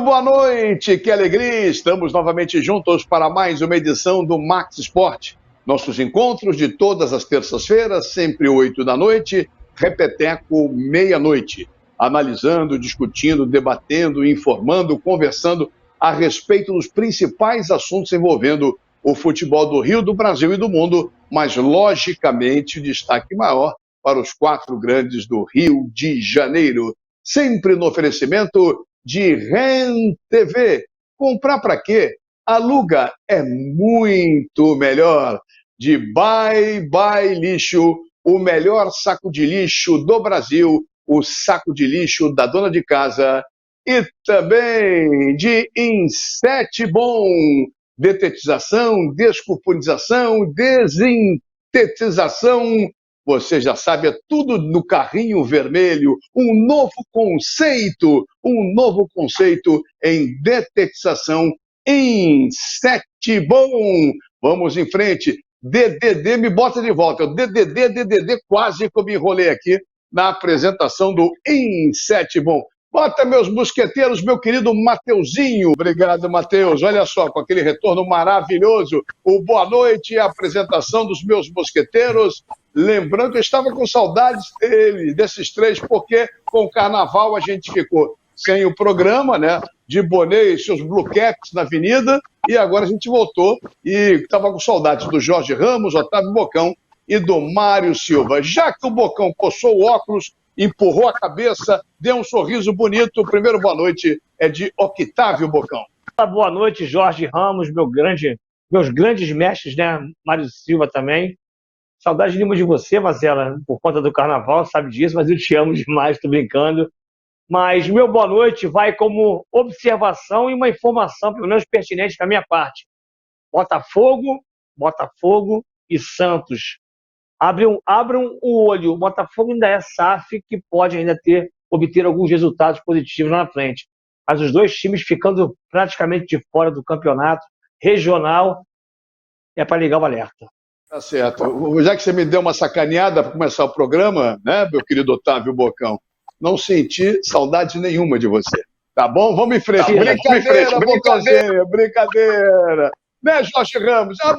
boa noite, que alegria! Estamos novamente juntos para mais uma edição do Max Sport. Nossos encontros de todas as terças-feiras, sempre 8 da noite, repeteco meia-noite. Analisando, discutindo, debatendo, informando, conversando a respeito dos principais assuntos envolvendo o futebol do Rio, do Brasil e do mundo, mas, logicamente, o destaque maior para os 4 grandes do Rio de Janeiro. Sempre no oferecimento de REN TV. Comprar para quê? Aluga é muito melhor. De Bye Lixo, o melhor saco de lixo do Brasil, o saco de lixo da dona de casa. E também de Insetbom, detetização, descuponização, desintetização. Você já sabe, é tudo no carrinho vermelho, um novo conceito em detetização Insetbom. Vamos em frente. DDD, me bota de volta. DDD, quase que eu me enrolei aqui na apresentação do Insetbom. Bota meus mosqueteiros, meu querido Mateuzinho. Obrigado, Mateus. Olha só, com aquele retorno maravilhoso, o boa noite e a apresentação dos meus mosqueteiros. Lembrando que eu estava com saudades desses 3, porque com o carnaval a gente ficou sem o programa, né? De Bonet e seus Blue Caps na avenida, e agora a gente voltou e estava com saudades do Jorge Ramos, Otávio Bocão e do Mário Silva. Já que o Bocão coçou o óculos, empurrou a cabeça, deu um sorriso bonito, o primeiro boa noite é de Octávio Bocão. Boa noite, Jorge Ramos, meus grandes mestres, né? Mário Silva também. Saudade nenhuma de você, Marcela, por conta do carnaval, sabe disso, mas eu te amo demais, tô brincando. Mas meu boa noite vai como observação e uma informação, pelo menos pertinente da minha parte. Botafogo e Santos. Abram o olho, o Botafogo ainda é SAF, que pode ainda obter alguns resultados positivos lá na frente. Mas os 2 times ficando praticamente de fora do campeonato regional, é para ligar o alerta. Tá certo. Já que você me deu uma sacaneada para começar o programa, né, meu querido Otávio Bocão, não senti saudade nenhuma de você. Tá bom? Vamos em frente. Brincadeira, brincadeira. Né, Jorge Ramos? É uma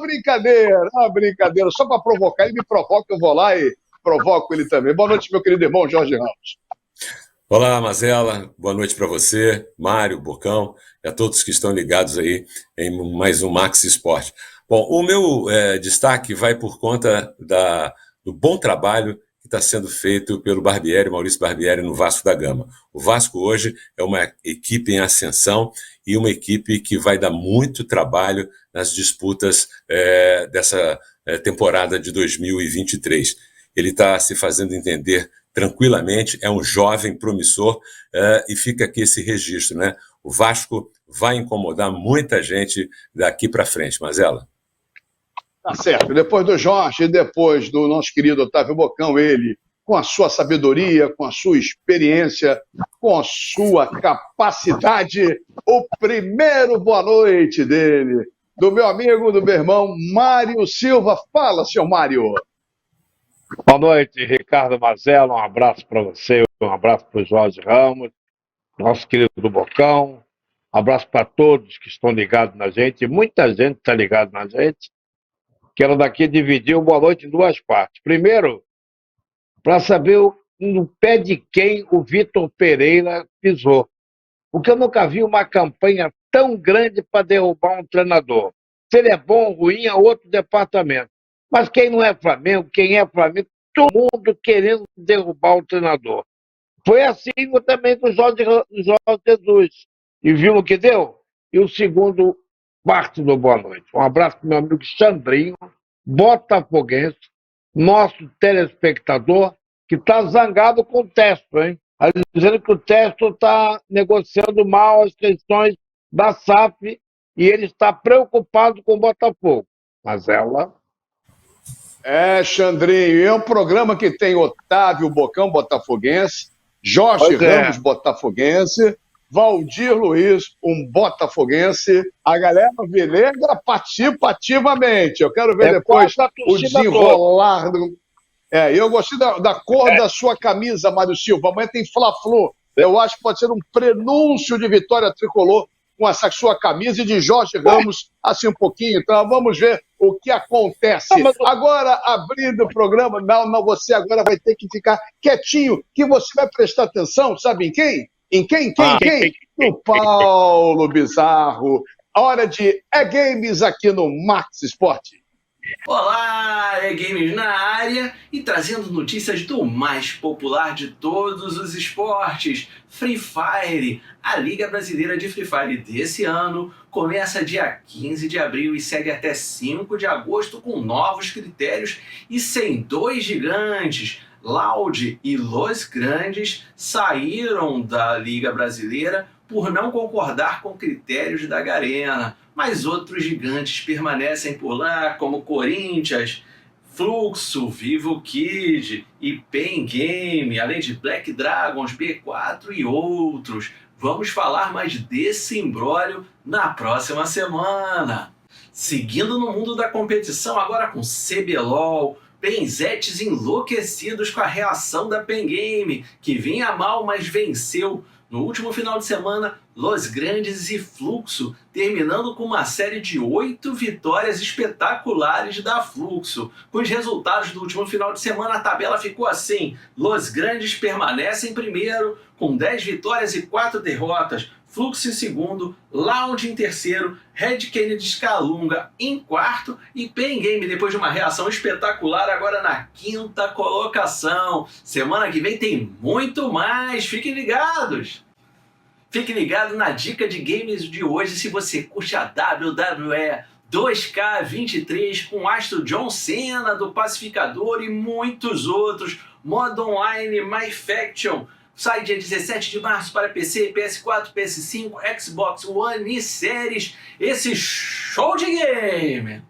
brincadeira. Só para provocar, ele me provoca, eu vou lá e provoco ele também. Boa noite, meu querido irmão Jorge Ramos. Olá, Mazela. Boa noite para você, Mário, Bocão, e a todos que estão ligados aí em mais um Max Sport. Bom, o meu destaque vai por conta do bom trabalho que está sendo feito pelo Maurício Barbieri, no Vasco da Gama. O Vasco hoje é uma equipe em ascensão e uma equipe que vai dar muito trabalho nas disputas dessa temporada de 2023. Ele está se fazendo entender tranquilamente, é um jovem promissor e fica aqui esse registro, né? O Vasco vai incomodar muita gente daqui para frente, Mazela. Tá certo. Depois do Jorge, depois do nosso querido Otávio Bocão, ele, com a sua sabedoria, com a sua experiência, com a sua capacidade, o primeiro boa noite dele, do meu amigo, do meu irmão Mário Silva. Fala, senhor Mário. Boa noite, Ricardo Mazella. Um abraço para você, um abraço para o Jorge Ramos, nosso querido Bocão. Um abraço para todos que estão ligados na gente. Muita gente está ligada na gente. Quero daqui dividir o boa noite em 2 partes. Primeiro, para saber no pé de quem o Vitor Pereira pisou. Porque eu nunca vi uma campanha tão grande para derrubar um treinador. Se ele é bom ou ruim, é outro departamento. Mas quem não é Flamengo, quem é Flamengo, todo mundo querendo derrubar o treinador. Foi assim também com o Jorge Jesus. E viu o que deu? E o segundo parte do boa noite. Um abraço para o meu amigo Sandrinho, botafoguense, nosso telespectador, que está zangado com o Testo, hein? Dizendo que o Testo está negociando mal as questões da SAF e ele está preocupado com o Botafogo. Mas ela... Xandrinho, é um programa que tem Otávio Bocão, botafoguense, Jorge Ramos, botafoguense, Valdir Luiz, um botafoguense. A galera Vinegra participa ativamente. Eu quero ver depois o desenrolar. Eu gostei da cor da sua camisa, Mário Silva. Amanhã tem Fla-Flu. Eu acho que pode ser um prenúncio de vitória tricolor com essa sua camisa e de Jorge Ramos, assim um pouquinho. Então, vamos ver o que acontece. Agora, abrindo o programa, não, você agora vai ter que ficar quietinho, que você vai prestar atenção, sabe em quem? Em quem? No Paulo Bizarro. A hora de E-Games aqui no Max Esporte. Olá, E-Games na área e trazendo notícias do mais popular de todos os esportes, Free Fire. A Liga Brasileira de Free Fire desse ano começa dia 15 de abril e segue até 5 de agosto com novos critérios e sem dois gigantes. Loud e Los Grandes saíram da Liga Brasileira por não concordar com critérios da Garena, mas outros gigantes permanecem por lá, como Corinthians, Fluxo, Vivo Kid e Pen Game, além de Black Dragons, B4 e outros. Vamos falar mais desse imbróglio na próxima semana. Seguindo no mundo da competição, agora com CBLOL, Penzetes enlouquecidos com a reação da Pen Game, que vinha mal, mas venceu. No último final de semana, Los Grandes e Fluxo, terminando com uma série de 8 vitórias espetaculares da Fluxo. Com os resultados do último final de semana, a tabela ficou assim. Los Grandes permanece em primeiro, com 10 vitórias e 4 derrotas. Fluxo em segundo, Loud em terceiro, Red Kennedy Scalunga em quarto e Pen Game, depois de uma reação espetacular, agora na 5ª colocação. Semana que vem tem muito mais, fiquem ligados! Fique ligado na dica de games de hoje se você curte a WWE 2K23 com o astro John Cena do Pacificador e muitos outros. Modo online My Faction. Sai dia 17 de março para PC, PS4, PS5, Xbox One e séries. Esse show de game!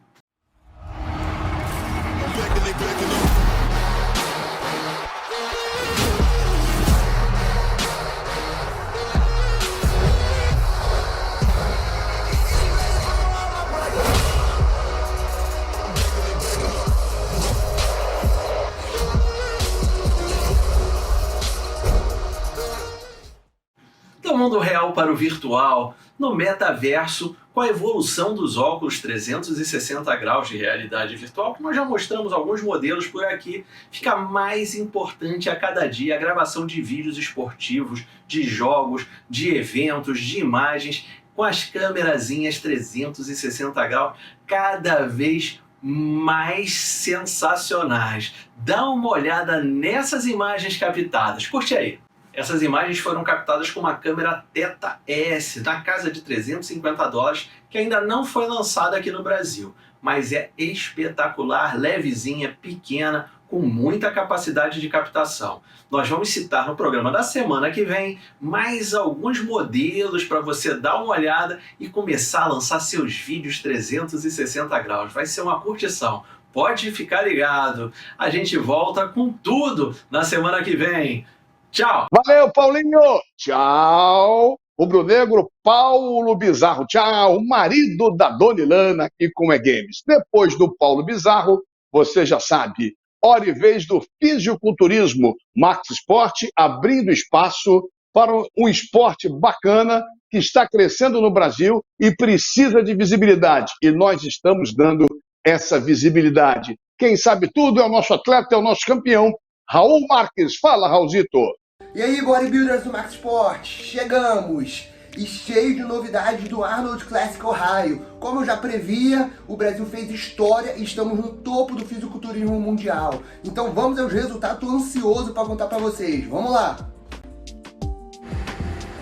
Do mundo real para o virtual, no metaverso, com a evolução dos óculos 360 graus de realidade virtual, que nós já mostramos alguns modelos por aqui, fica mais importante a cada dia a gravação de vídeos esportivos, de jogos, de eventos, de imagens, com as câmerazinhas 360 graus cada vez mais sensacionais. Dá uma olhada nessas imagens captadas, curte aí. Essas imagens foram captadas com uma câmera Theta S, na casa de $350, que ainda não foi lançada aqui no Brasil, mas é espetacular, levezinha, pequena, com muita capacidade de captação. Nós vamos citar no programa da semana que vem mais alguns modelos para você dar uma olhada e começar a lançar seus vídeos 360 graus. Vai ser uma curtição. Pode ficar ligado. A gente volta com tudo na semana que vem. Tchau! Valeu, Paulinho! Tchau! O Rubro-Negro Paulo Bizarro. Tchau! O marido da Dona Ilana aqui com E-Games. Depois do Paulo Bizarro, você já sabe, hora e vez do fisiculturismo Max Esporte, abrindo espaço para um esporte bacana que está crescendo no Brasil e precisa de visibilidade. E nós estamos dando essa visibilidade. Quem sabe tudo é o nosso atleta, é o nosso campeão, Raul Marques. Fala, Raulzito! E aí, bodybuilders do Max Sport, chegamos! E cheio de novidades do Arnold Classic Ohio. Como eu já previa, o Brasil fez história e estamos no topo do fisiculturismo mundial. Então vamos aos resultados, tô ansioso para contar para vocês. Vamos lá!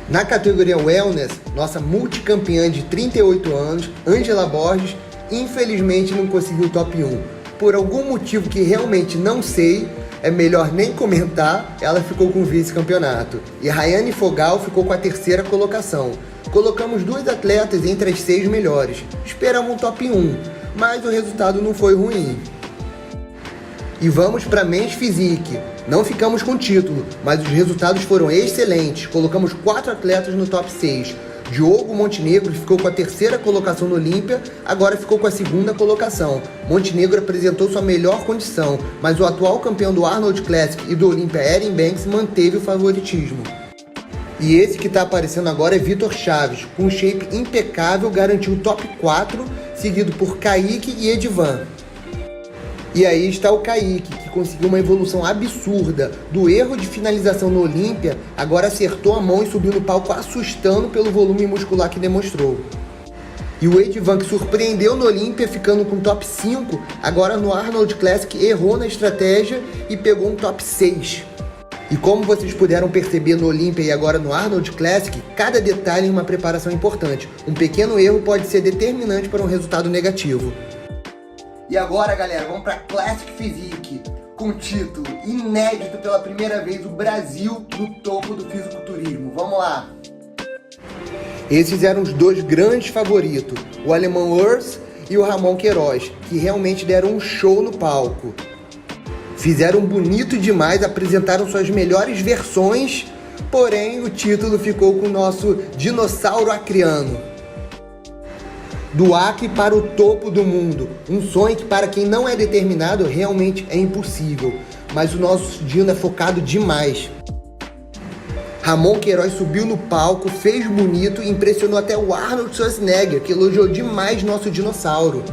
Na categoria Wellness, nossa multicampeã de 38 anos, Angela Borges, infelizmente não conseguiu o top 1. Por algum motivo que realmente não sei, é melhor nem comentar, ela ficou com o vice-campeonato. E Rayane Fogal ficou com a 3ª colocação. Colocamos 2 atletas entre as 6 melhores. Esperamos um top 1, mas o resultado não foi ruim. E vamos para Men's Physique. Não ficamos com título, mas os resultados foram excelentes. Colocamos 4 atletas no top 6. Diogo Montenegro ficou com a 3ª colocação no Olímpia, agora ficou com a 2ª colocação. Montenegro apresentou sua melhor condição, mas o atual campeão do Arnold Classic e do Olímpia, Erin Banks, manteve o favoritismo. E esse que tá aparecendo agora é Vitor Chaves, com um shape impecável, garantiu o top 4, seguido por Kaique e Edivan. E aí está o Kaique, que conseguiu uma evolução absurda. Do erro de finalização no Olímpia, agora acertou a mão e subiu no palco assustando pelo volume muscular que demonstrou. E o Edivan, que surpreendeu no Olímpia, ficando com top 5, agora no Arnold Classic errou na estratégia e pegou um top 6. E como vocês puderam perceber no Olímpia e agora no Arnold Classic, cada detalhe em uma preparação importante. Um pequeno erro pode ser determinante para um resultado negativo. E agora, galera, vamos para Classic Physique, com título inédito pela primeira vez, o Brasil no topo do fisiculturismo. Vamos lá! Esses eram os dois grandes favoritos, o alemão Urs e o Ramon Queiroz, que realmente deram um show no palco. Fizeram bonito demais, apresentaram suas melhores versões, porém o título ficou com o nosso dinossauro acriano. Do Acre para o topo do mundo, um sonho que para quem não é determinado realmente é impossível, mas o nosso Dino é focado demais. Ramon Queiroz subiu no palco, fez bonito e impressionou até o Arnold Schwarzenegger, que elogiou demais nosso dinossauro.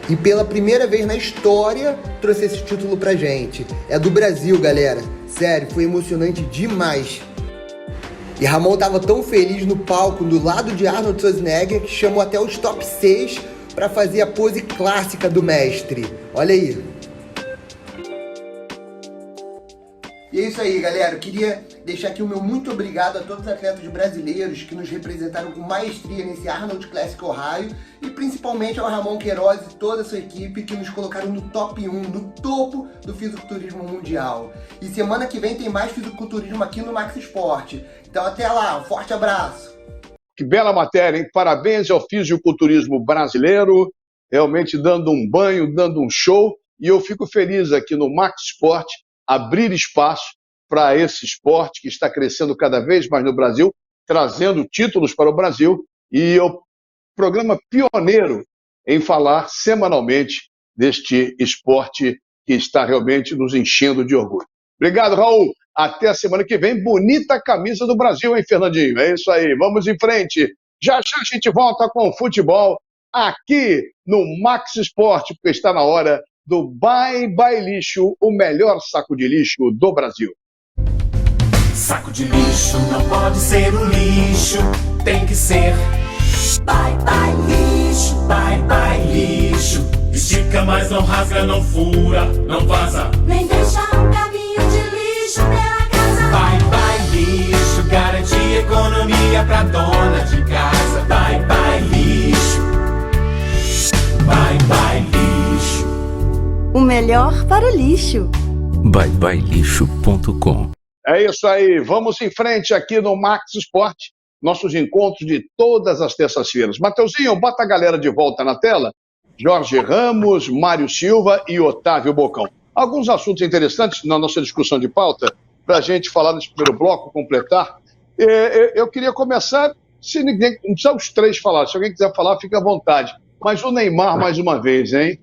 E pela primeira vez na história, trouxe esse título pra gente. É do Brasil, galera. Sério, foi emocionante demais. E Ramon tava tão feliz no palco, do lado de Arnold Schwarzenegger, que chamou até os top 6 para fazer a pose clássica do mestre. Olha aí. E é isso aí, galera. Eu queria deixar aqui o meu muito obrigado a todos os atletas brasileiros que nos representaram com maestria nesse Arnold Classic Ohio e principalmente ao Ramon Queiroz e toda a sua equipe que nos colocaram no top 1, no topo do fisiculturismo mundial. E semana que vem tem mais fisiculturismo aqui no Max Esporte. Então até lá, um forte abraço! Que bela matéria, hein? Parabéns ao fisiculturismo brasileiro, realmente dando um banho, dando um show. E eu fico feliz aqui no Max Esporte abrir espaço para esse esporte que está crescendo cada vez mais no Brasil, trazendo títulos para o Brasil, e é o programa pioneiro em falar semanalmente deste esporte que está realmente nos enchendo de orgulho. Obrigado, Raul. Até a semana que vem. Bonita camisa do Brasil, hein, Fernandinho? É isso aí. Vamos em frente. Já já a gente volta com o futebol aqui no Max Esporte, porque está na hora do Bye Bye Lixo, o melhor saco de lixo do Brasil. Saco de lixo não pode ser o lixo, tem que ser Bye Bye Lixo, Bye Bye Lixo. Estica, mas não rasga, não fura, não vaza, nem deixa um caminho de lixo pela casa. Bye Bye Lixo, garante economia pra dona de casa. Bye Bye Lixo, Bye Bye Lixo. O melhor para o lixo. byebyelixo.com. É isso aí, vamos em frente aqui no Max Esporte, nossos encontros de todas as terças-feiras. Mateuzinho, bota a galera de volta na tela. Jorge Ramos, Mário Silva e Otávio Bocão. Alguns assuntos interessantes na nossa discussão de pauta, para a gente falar nesse primeiro bloco, completar. Eu queria começar, se ninguém, não precisa os três falar, se alguém quiser falar, fica à vontade. Mas o Neymar, mais uma vez, hein?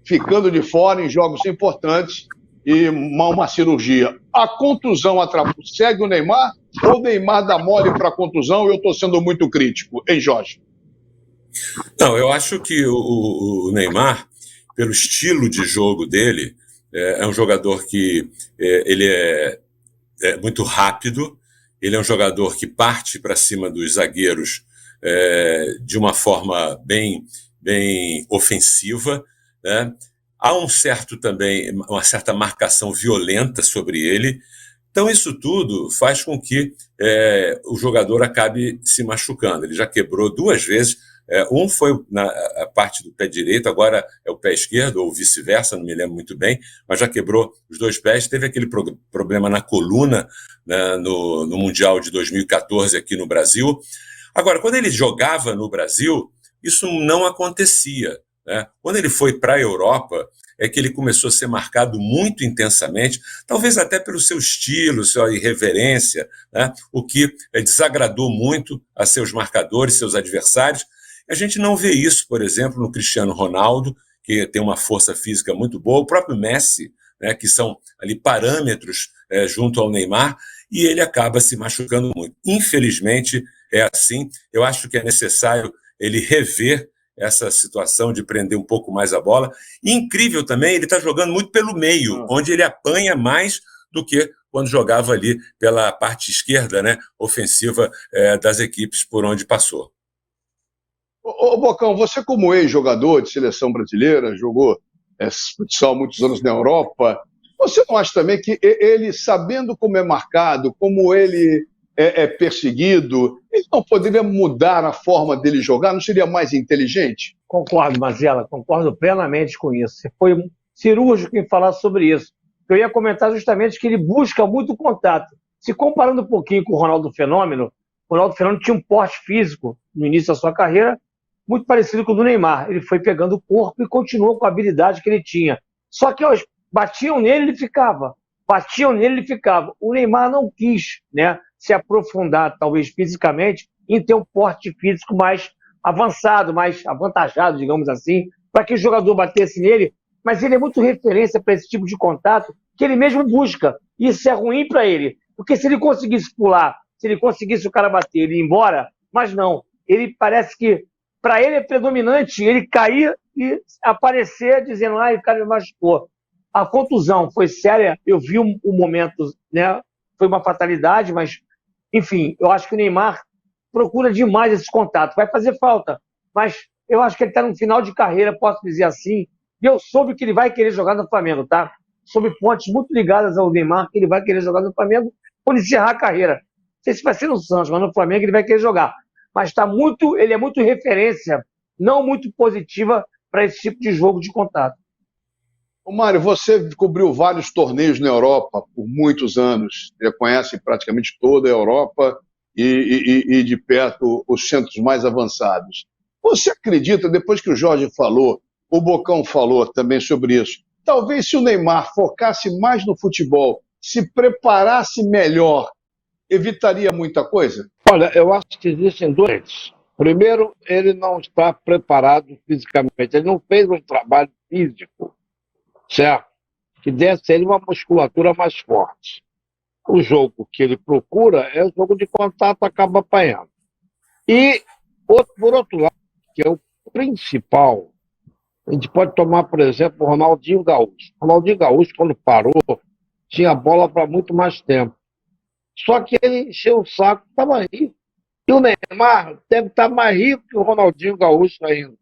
Ficando de fora em jogos importantes e uma cirurgia. A contusão segue o Neymar ou o Neymar dá mole para a contusão? Eu estou sendo muito crítico, hein, Jorge? Não, eu acho que o Neymar, pelo estilo de jogo dele, é um jogador que ele é muito rápido, ele é um jogador que parte para cima dos zagueiros de uma forma bem ofensiva, né? Há uma certa marcação violenta sobre ele. Então, isso tudo faz com que o jogador acabe se machucando. Ele já quebrou 2 vezes. Um foi na parte do pé direito, agora é o pé esquerdo, ou vice-versa, não me lembro muito bem, mas já quebrou os 2 pés. Teve aquele problema na coluna, né, no Mundial de 2014 aqui no Brasil. Agora, quando ele jogava no Brasil, isso não acontecia, né? Quando ele foi para a Europa, é que ele começou a ser marcado muito intensamente, talvez até pelo seu estilo, sua irreverência, né? O que desagradou muito a seus marcadores, seus adversários. A gente não vê isso, por exemplo, no Cristiano Ronaldo, que tem uma força física muito boa, o próprio Messi, né, que são ali parâmetros junto ao Neymar, e ele acaba se machucando muito. Infelizmente, é assim. Eu acho que é necessário ele rever essa situação de prender um pouco mais a bola. E incrível também, ele está jogando muito pelo meio, onde ele apanha mais do que quando jogava ali pela parte esquerda, né, ofensiva das equipes por onde passou. Ô Bocão, você como ex-jogador de seleção brasileira, jogou futsal há muitos anos na Europa, você não acha também que ele, sabendo como é marcado, como ele é perseguido, ele não poderia mudar a forma dele jogar? Não seria mais inteligente? Concordo, Mazela, concordo plenamente com isso. Você foi cirúrgico em falar sobre isso. Eu ia comentar justamente que ele busca muito contato. Se comparando um pouquinho com o Ronaldo Fenômeno tinha um porte físico no início da sua carreira muito parecido com o do Neymar. Ele foi pegando o corpo e continuou com a habilidade que ele tinha. Só que batiam nele, ele ficava. O Neymar não quis, né, se aprofundar, talvez fisicamente, em ter um porte físico mais avançado, mais avantajado, digamos assim, para que o jogador batesse nele. Mas ele é muito referência para esse tipo de contato que ele mesmo busca. Isso é ruim para ele, porque se ele conseguisse pular, se ele conseguisse o cara bater, ele ir embora, mas não. Ele parece que, para ele é predominante, ele cair e aparecer dizendo, o cara me machucou. A contusão foi séria, eu vi um momento, né? Foi uma fatalidade, mas, enfim, eu acho que o Neymar procura demais esse contato. Vai fazer falta, mas eu acho que ele está no final de carreira, posso dizer assim, e eu soube que ele vai querer jogar no Flamengo, tá? Soube fontes muito ligadas ao Neymar que ele vai querer jogar no Flamengo quando encerrar a carreira. Não sei se vai ser no Santos, mas no Flamengo ele vai querer jogar. Mas ele é muito referência, não muito positiva para esse tipo de jogo de contato. Ô Mário, você cobriu vários torneios na Europa por muitos anos, você conhece praticamente toda a Europa e de perto os centros mais avançados. Você acredita, depois que o Jorge falou, o Bocão falou também sobre isso, talvez se o Neymar focasse mais no futebol, se preparasse melhor, evitaria muita coisa? Olha, eu acho que existem dois. Primeiro, ele não está preparado fisicamente, ele não fez um trabalho físico, certo? Que desse a ele uma musculatura mais forte. O jogo que ele procura é o jogo de contato, acaba apanhando. E, por outro lado, que é o principal, a gente pode tomar, por exemplo, o Ronaldinho Gaúcho. O Ronaldinho Gaúcho, quando parou, tinha bola para muito mais tempo. Só que ele encheu o saco, estava rico. E o Neymar deve estar mais rico que o Ronaldinho Gaúcho ainda.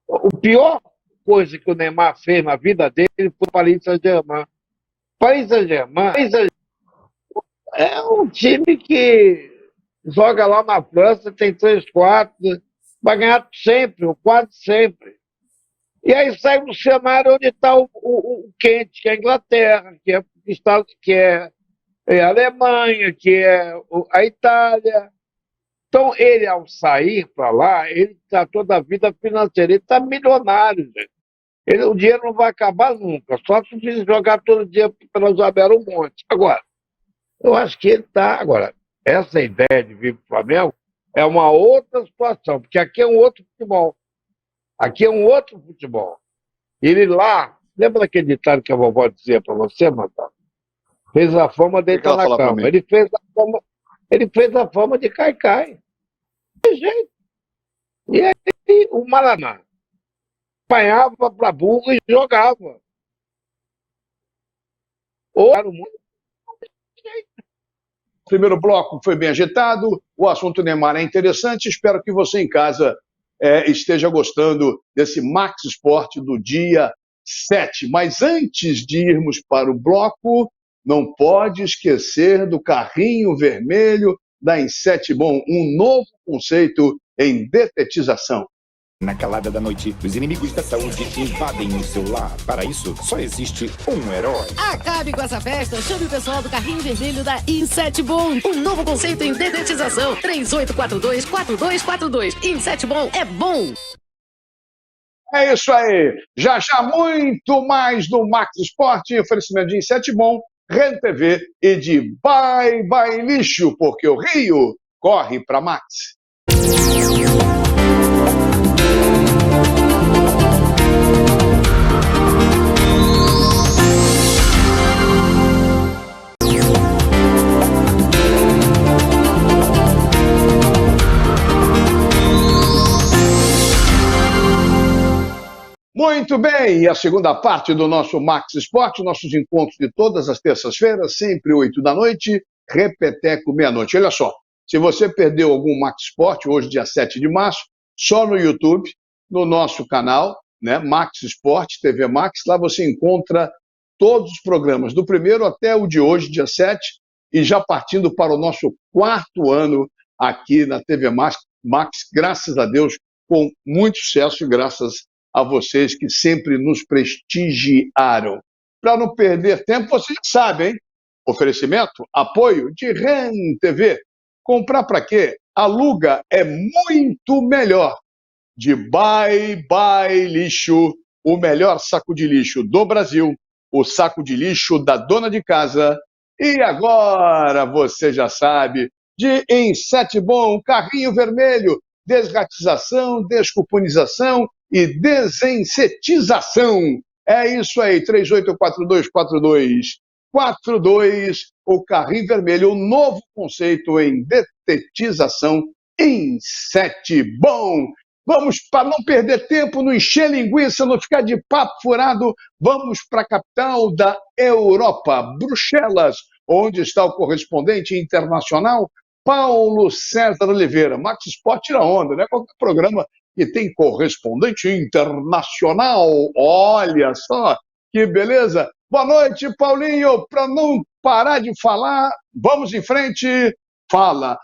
O pior coisa que o Neymar fez na vida dele foi o Paris Saint-Germain. Paris Saint-Germain é um time que joga lá na França, tem 3-4, vai ganhar sempre, ou quase sempre. E aí sai no cenário onde está o quente, que é a Inglaterra, que é a Alemanha, que é a Itália. Então, ele, ao sair para lá, ele está toda a vida financeira, ele está milionário, gente. O dinheiro não vai acabar nunca, só se jogar todo dia pela janela um monte. Agora, eu acho que ele está... Agora, essa ideia de vir para o Flamengo é uma outra situação, porque aqui é um outro futebol. Ele lá... Lembra daquele ditado que a vovó dizia para você, Matheus? Fez a fama de estar na cama. Ele fez a fama de Caicai. De jeito. E aí o Maraná apanhava para burro e jogava. Ou era o mundo. O primeiro bloco foi bem agitado, o assunto Neymar é interessante, espero que você em casa esteja gostando desse Max Sport do dia 7. Mas antes de irmos para o bloco, não pode esquecer do carrinho vermelho da Insetbom, um novo conceito em detetização. Na calada da noite, os inimigos da saúde invadem o seu lar. Para isso, só existe um herói. Acabe com essa festa, chame o pessoal do carrinho vermelho da Insetbom. Um novo conceito em detetização. 3842-4242. Insetbom é bom. É isso aí. Já já muito mais do Max Sport, oferecimento de Insetbom, Rede TV e de Bye Bye Lixo, porque o Rio corre para Max. Muito bem, e a segunda parte do nosso Max Esporte, nossos encontros de todas as terças-feiras, sempre 8 da noite, repeteco meia-noite. Olha só, se você perdeu algum Max Esporte, hoje dia 7 de março, só no YouTube, no nosso canal, né, Max Esporte, TV Max, lá você encontra todos os programas, do primeiro até o de hoje, dia 7, e já partindo para o nosso 4º ano aqui na TV Max, graças a Deus, com muito sucesso e graças a vocês que sempre nos prestigiaram. Para não perder tempo, vocês sabem, hein? Oferecimento, apoio de REN TV. Comprar para quê? Aluga é muito melhor. De Bye Bye Lixo, o melhor saco de lixo do Brasil, o saco de lixo da dona de casa. E agora, você já sabe, de Insetbon, carrinho vermelho, desratização, descuponização e desinsetização. É isso aí, 38424242, o carrinho vermelho, o novo conceito em detetização Insetbon. Vamos, para não perder tempo, não encher linguiça, não ficar de papo furado, vamos para a capital da Europa, Bruxelas, onde está o correspondente internacional, Paulo César Oliveira. Max Sport tira onda, né? Qualquer programa que tem correspondente internacional. Olha só, que beleza. Boa noite, Paulinho. Para não parar de falar, vamos em frente. Fala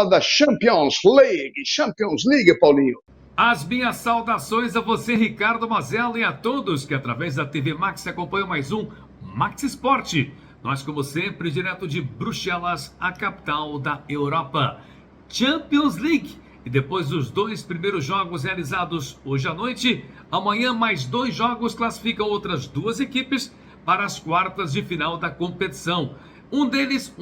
da Champions League, Paulinho. As minhas saudações a você, Ricardo Mazella, e a todos que através da TV Max acompanham mais um Max Sport. Nós, como sempre, direto de Bruxelas, a capital da Europa. Champions League. E depois dos 2 primeiros jogos realizados hoje à noite, amanhã mais 2 jogos classificam outras 2 equipes para as quartas de final da competição. Um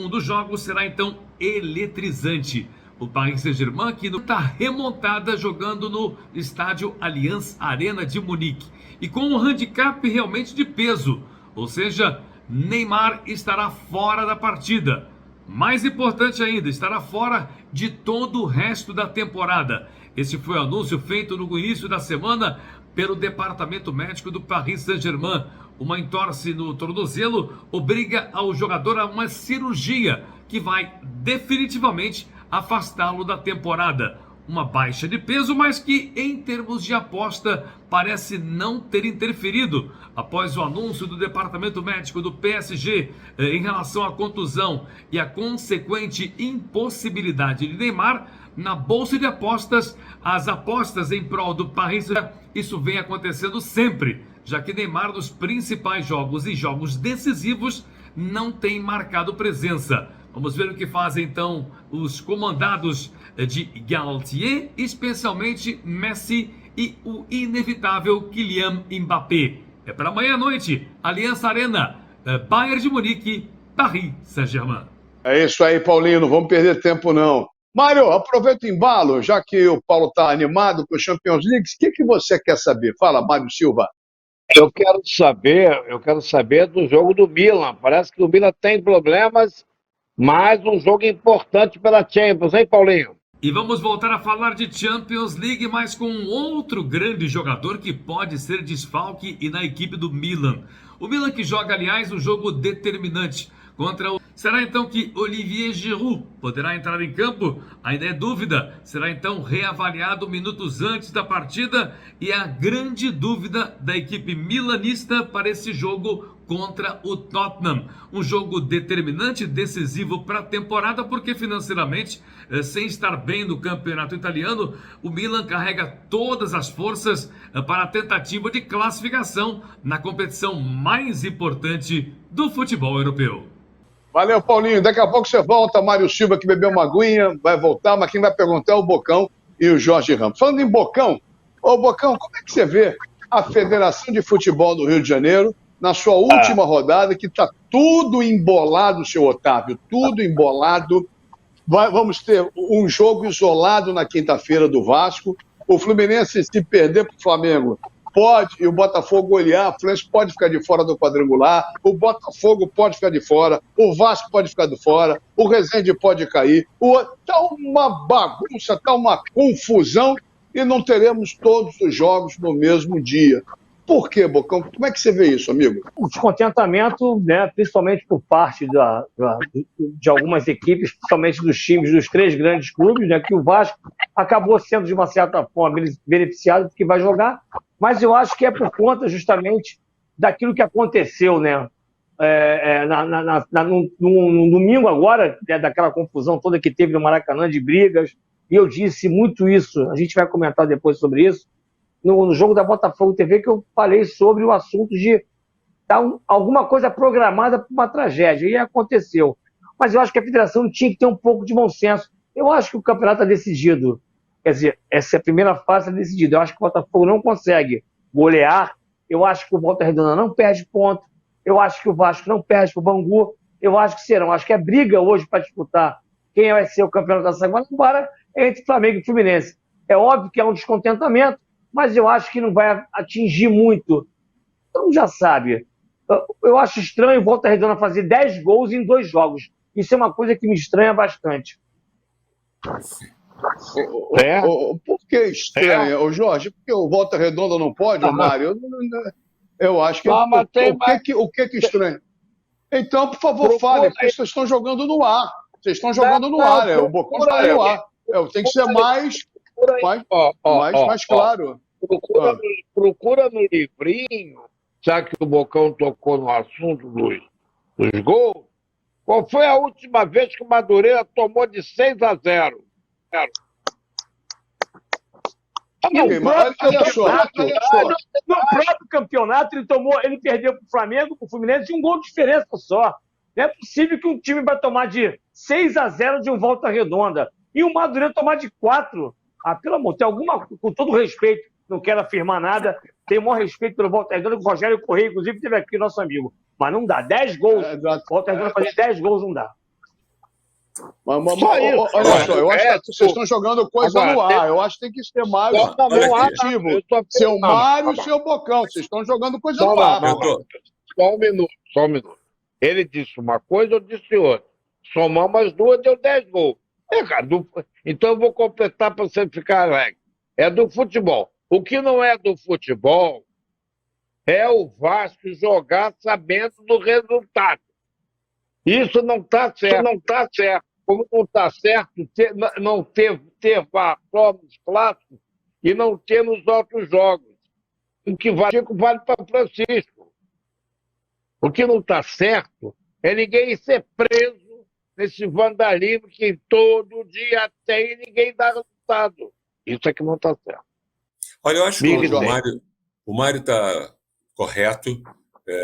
dos jogos será então eletrizante. O Paris Saint-Germain, que está remontada jogando no estádio Allianz Arena de Munique. E com um handicap realmente de peso. Ou seja, Neymar estará fora da partida. Mais importante ainda, estará fora de todo o resto da temporada. Esse foi o anúncio feito no início da semana pelo departamento médico do Paris Saint-Germain. Uma entorse no tornozelo obriga ao jogador a uma cirurgia que vai definitivamente afastá-lo da temporada. Uma baixa de peso, mas que em termos de aposta parece não ter interferido após o anúncio do departamento médico do PSG em relação à contusão e a consequente impossibilidade de Neymar. Na bolsa de apostas, as apostas em prol do Paris, isso vem acontecendo sempre, já que Neymar nos principais jogos e jogos decisivos não tem marcado presença. Vamos ver o que fazem então os comandados de Galtier, especialmente Messi e o inevitável Kylian Mbappé. É para amanhã à noite, Allianz Arena, Bayern de Munique, Paris Saint-Germain. É isso aí, Paulinho, não vamos perder tempo não. Mário, aproveita o embalo, já que o Paulo está animado com o Champions League, o que você quer saber? Fala, Mário Silva. Eu quero saber do jogo do Milan. Parece que o Milan tem problemas, mas um jogo importante pela Champions, hein, Paulinho? E vamos voltar a falar de Champions League, mas com um outro grande jogador que pode ser desfalque e na equipe do Milan. O Milan que joga, aliás, um jogo determinante contra o... Será então que Olivier Giroud poderá entrar em campo? Ainda é dúvida. Será então reavaliado minutos antes da partida e a grande dúvida da equipe milanista para esse jogo contra o Tottenham. Um jogo determinante, decisivo para a temporada, porque financeiramente, sem estar bem no campeonato italiano, o Milan carrega todas as forças para a tentativa de classificação na competição mais importante do futebol europeu. Valeu, Paulinho. Daqui a pouco você volta, Mário Silva, que bebeu uma aguinha, vai voltar, mas quem vai perguntar é o Bocão e o Jorge Ramos. Falando em Bocão, Bocão, como é que você vê a Federação de Futebol do Rio de Janeiro na sua última rodada, que está tudo embolado, seu Otávio, tudo embolado. Vamos ter um jogo isolado na quinta-feira do Vasco. O Fluminense, se perder para o Flamengo, pode, e o Botafogo golear, o Fluminense pode ficar de fora do quadrangular, o Botafogo pode ficar de fora, o Vasco pode ficar de fora, o Resende pode cair. Está uma bagunça, está uma confusão, e não teremos todos os jogos no mesmo dia. Por quê, Bocão? Como é que você vê isso, amigo? O descontentamento, né, principalmente por parte de algumas equipes, principalmente dos times dos 3 grandes clubes, né, que o Vasco acabou sendo, de uma certa forma, beneficiado porque vai jogar, mas eu acho que é por conta justamente daquilo que aconteceu, né? No domingo agora, né, daquela confusão toda que teve no Maracanã de brigas, e eu disse muito isso, a gente vai comentar depois sobre isso, no jogo da Botafogo TV, que eu falei sobre o assunto de alguma coisa programada para uma tragédia, e aconteceu. Mas eu acho que a federação tinha que ter um pouco de bom senso. Eu acho que o campeonato está decidido. Quer dizer, essa primeira fase está decidida. Eu acho que o Botafogo não consegue golear. Eu acho que o Volta Redonda não perde ponto. Eu acho que o Vasco não perde para o Bangu. Eu acho que serão. Acho que a briga hoje para disputar quem vai ser o campeão da Guanabara é entre Flamengo e Fluminense. É óbvio que é um descontentamento, mas eu acho que não vai atingir muito. Então já sabe. Eu acho estranho o Volta Redonda fazer 10 gols em 2 jogos. Isso é uma coisa que me estranha bastante. Por que estranha? Ô, Jorge, por que o Volta Redonda não pode, ô, Mário? Eu acho que... O que é estranho? Então, por favor, fale, porque vocês estão jogando no ar. Vocês estão jogando no ar, o Bocão está no ar. Tem que ser mais claro. Procura no livrinho, já que o Bocão tocou no assunto dos gols, qual foi a última vez que o Madureira tomou de 6-0? No próprio campeonato, ele perdeu para o Flamengo, para o Fluminense, de um gol de diferença só. Não é possível que um time vai tomar de 6-0 de um Volta Redonda e o Madureira tomar de 4. Pelo amor, tem alguma, com todo respeito, não quero afirmar nada, tenho o maior respeito pelo Volta Redonda, que o Rogério Correia, inclusive, teve aqui nosso amigo. Mas não dá, 10 gols, Volta Redonda fazer 10 gols não dá. Olha só, eu acho que vocês estão jogando coisa no ar. Eu acho que tem que ser mais objetivo. Seu Mário e seu Bocão, vocês estão jogando coisa no ar. Só um minuto. Ele disse uma coisa, eu disse outra. Somamos as duas, deu 10 gols. Então eu vou completar para você ficar alegre. É do futebol. O que não é do futebol é o Vasco jogar sabendo do resultado. Isso não está certo. Como não está certo não ter VAR só nos clássicos e não ter nos outros jogos. O que vale para Francisco. O que não está certo é ninguém ser preso nesse vandalismo que todo dia tem e ninguém dá resultado. Isso é que não está certo. Olha, eu acho que o Mário está correto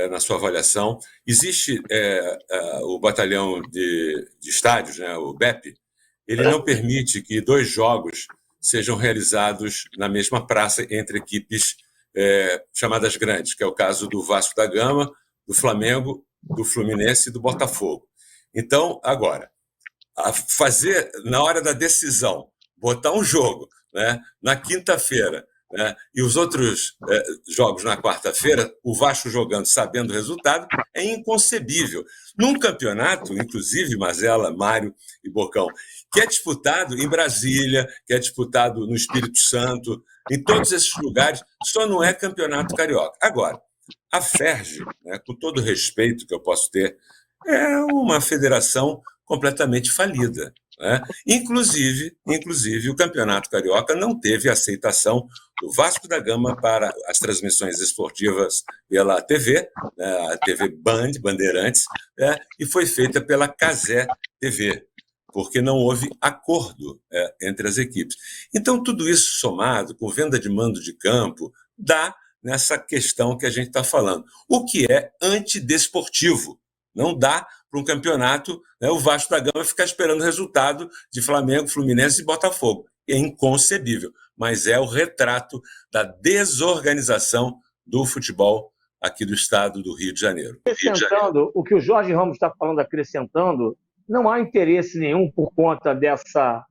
na sua avaliação. Existe o batalhão de estádios, né, o BEP, ele não permite que 2 jogos sejam realizados na mesma praça entre equipes chamadas grandes, que é o caso do Vasco da Gama, do Flamengo, do Fluminense e do Botafogo. Então, agora, fazer, na hora da decisão, botar um jogo, né, na quinta-feira, né, e os outros jogos na quarta-feira, o Vasco jogando sabendo o resultado, é inconcebível. Num campeonato, inclusive, Mazella, Mário e Bocão, que é disputado em Brasília, que é disputado no Espírito Santo, em todos esses lugares, só não é campeonato carioca. Agora, a FERJ, né, com todo o respeito que eu posso ter, é uma federação completamente falida, né? Inclusive, o Campeonato Carioca não teve aceitação do Vasco da Gama para as transmissões esportivas pela TV, né, a TV Bandeirantes, né, e foi feita pela Cazé TV, porque não houve acordo entre as equipes. Então, tudo isso somado, com venda de mando de campo, dá nessa questão que a gente está falando, o que é antidesportivo. Não dá para um campeonato, né, o Vasco da Gama ficar esperando o resultado de Flamengo, Fluminense e Botafogo. É inconcebível, mas é o retrato da desorganização do futebol aqui do estado do Rio de Janeiro. Acrescentando o que o Jorge Ramos está falando, acrescentando, não há interesse nenhum por conta dessa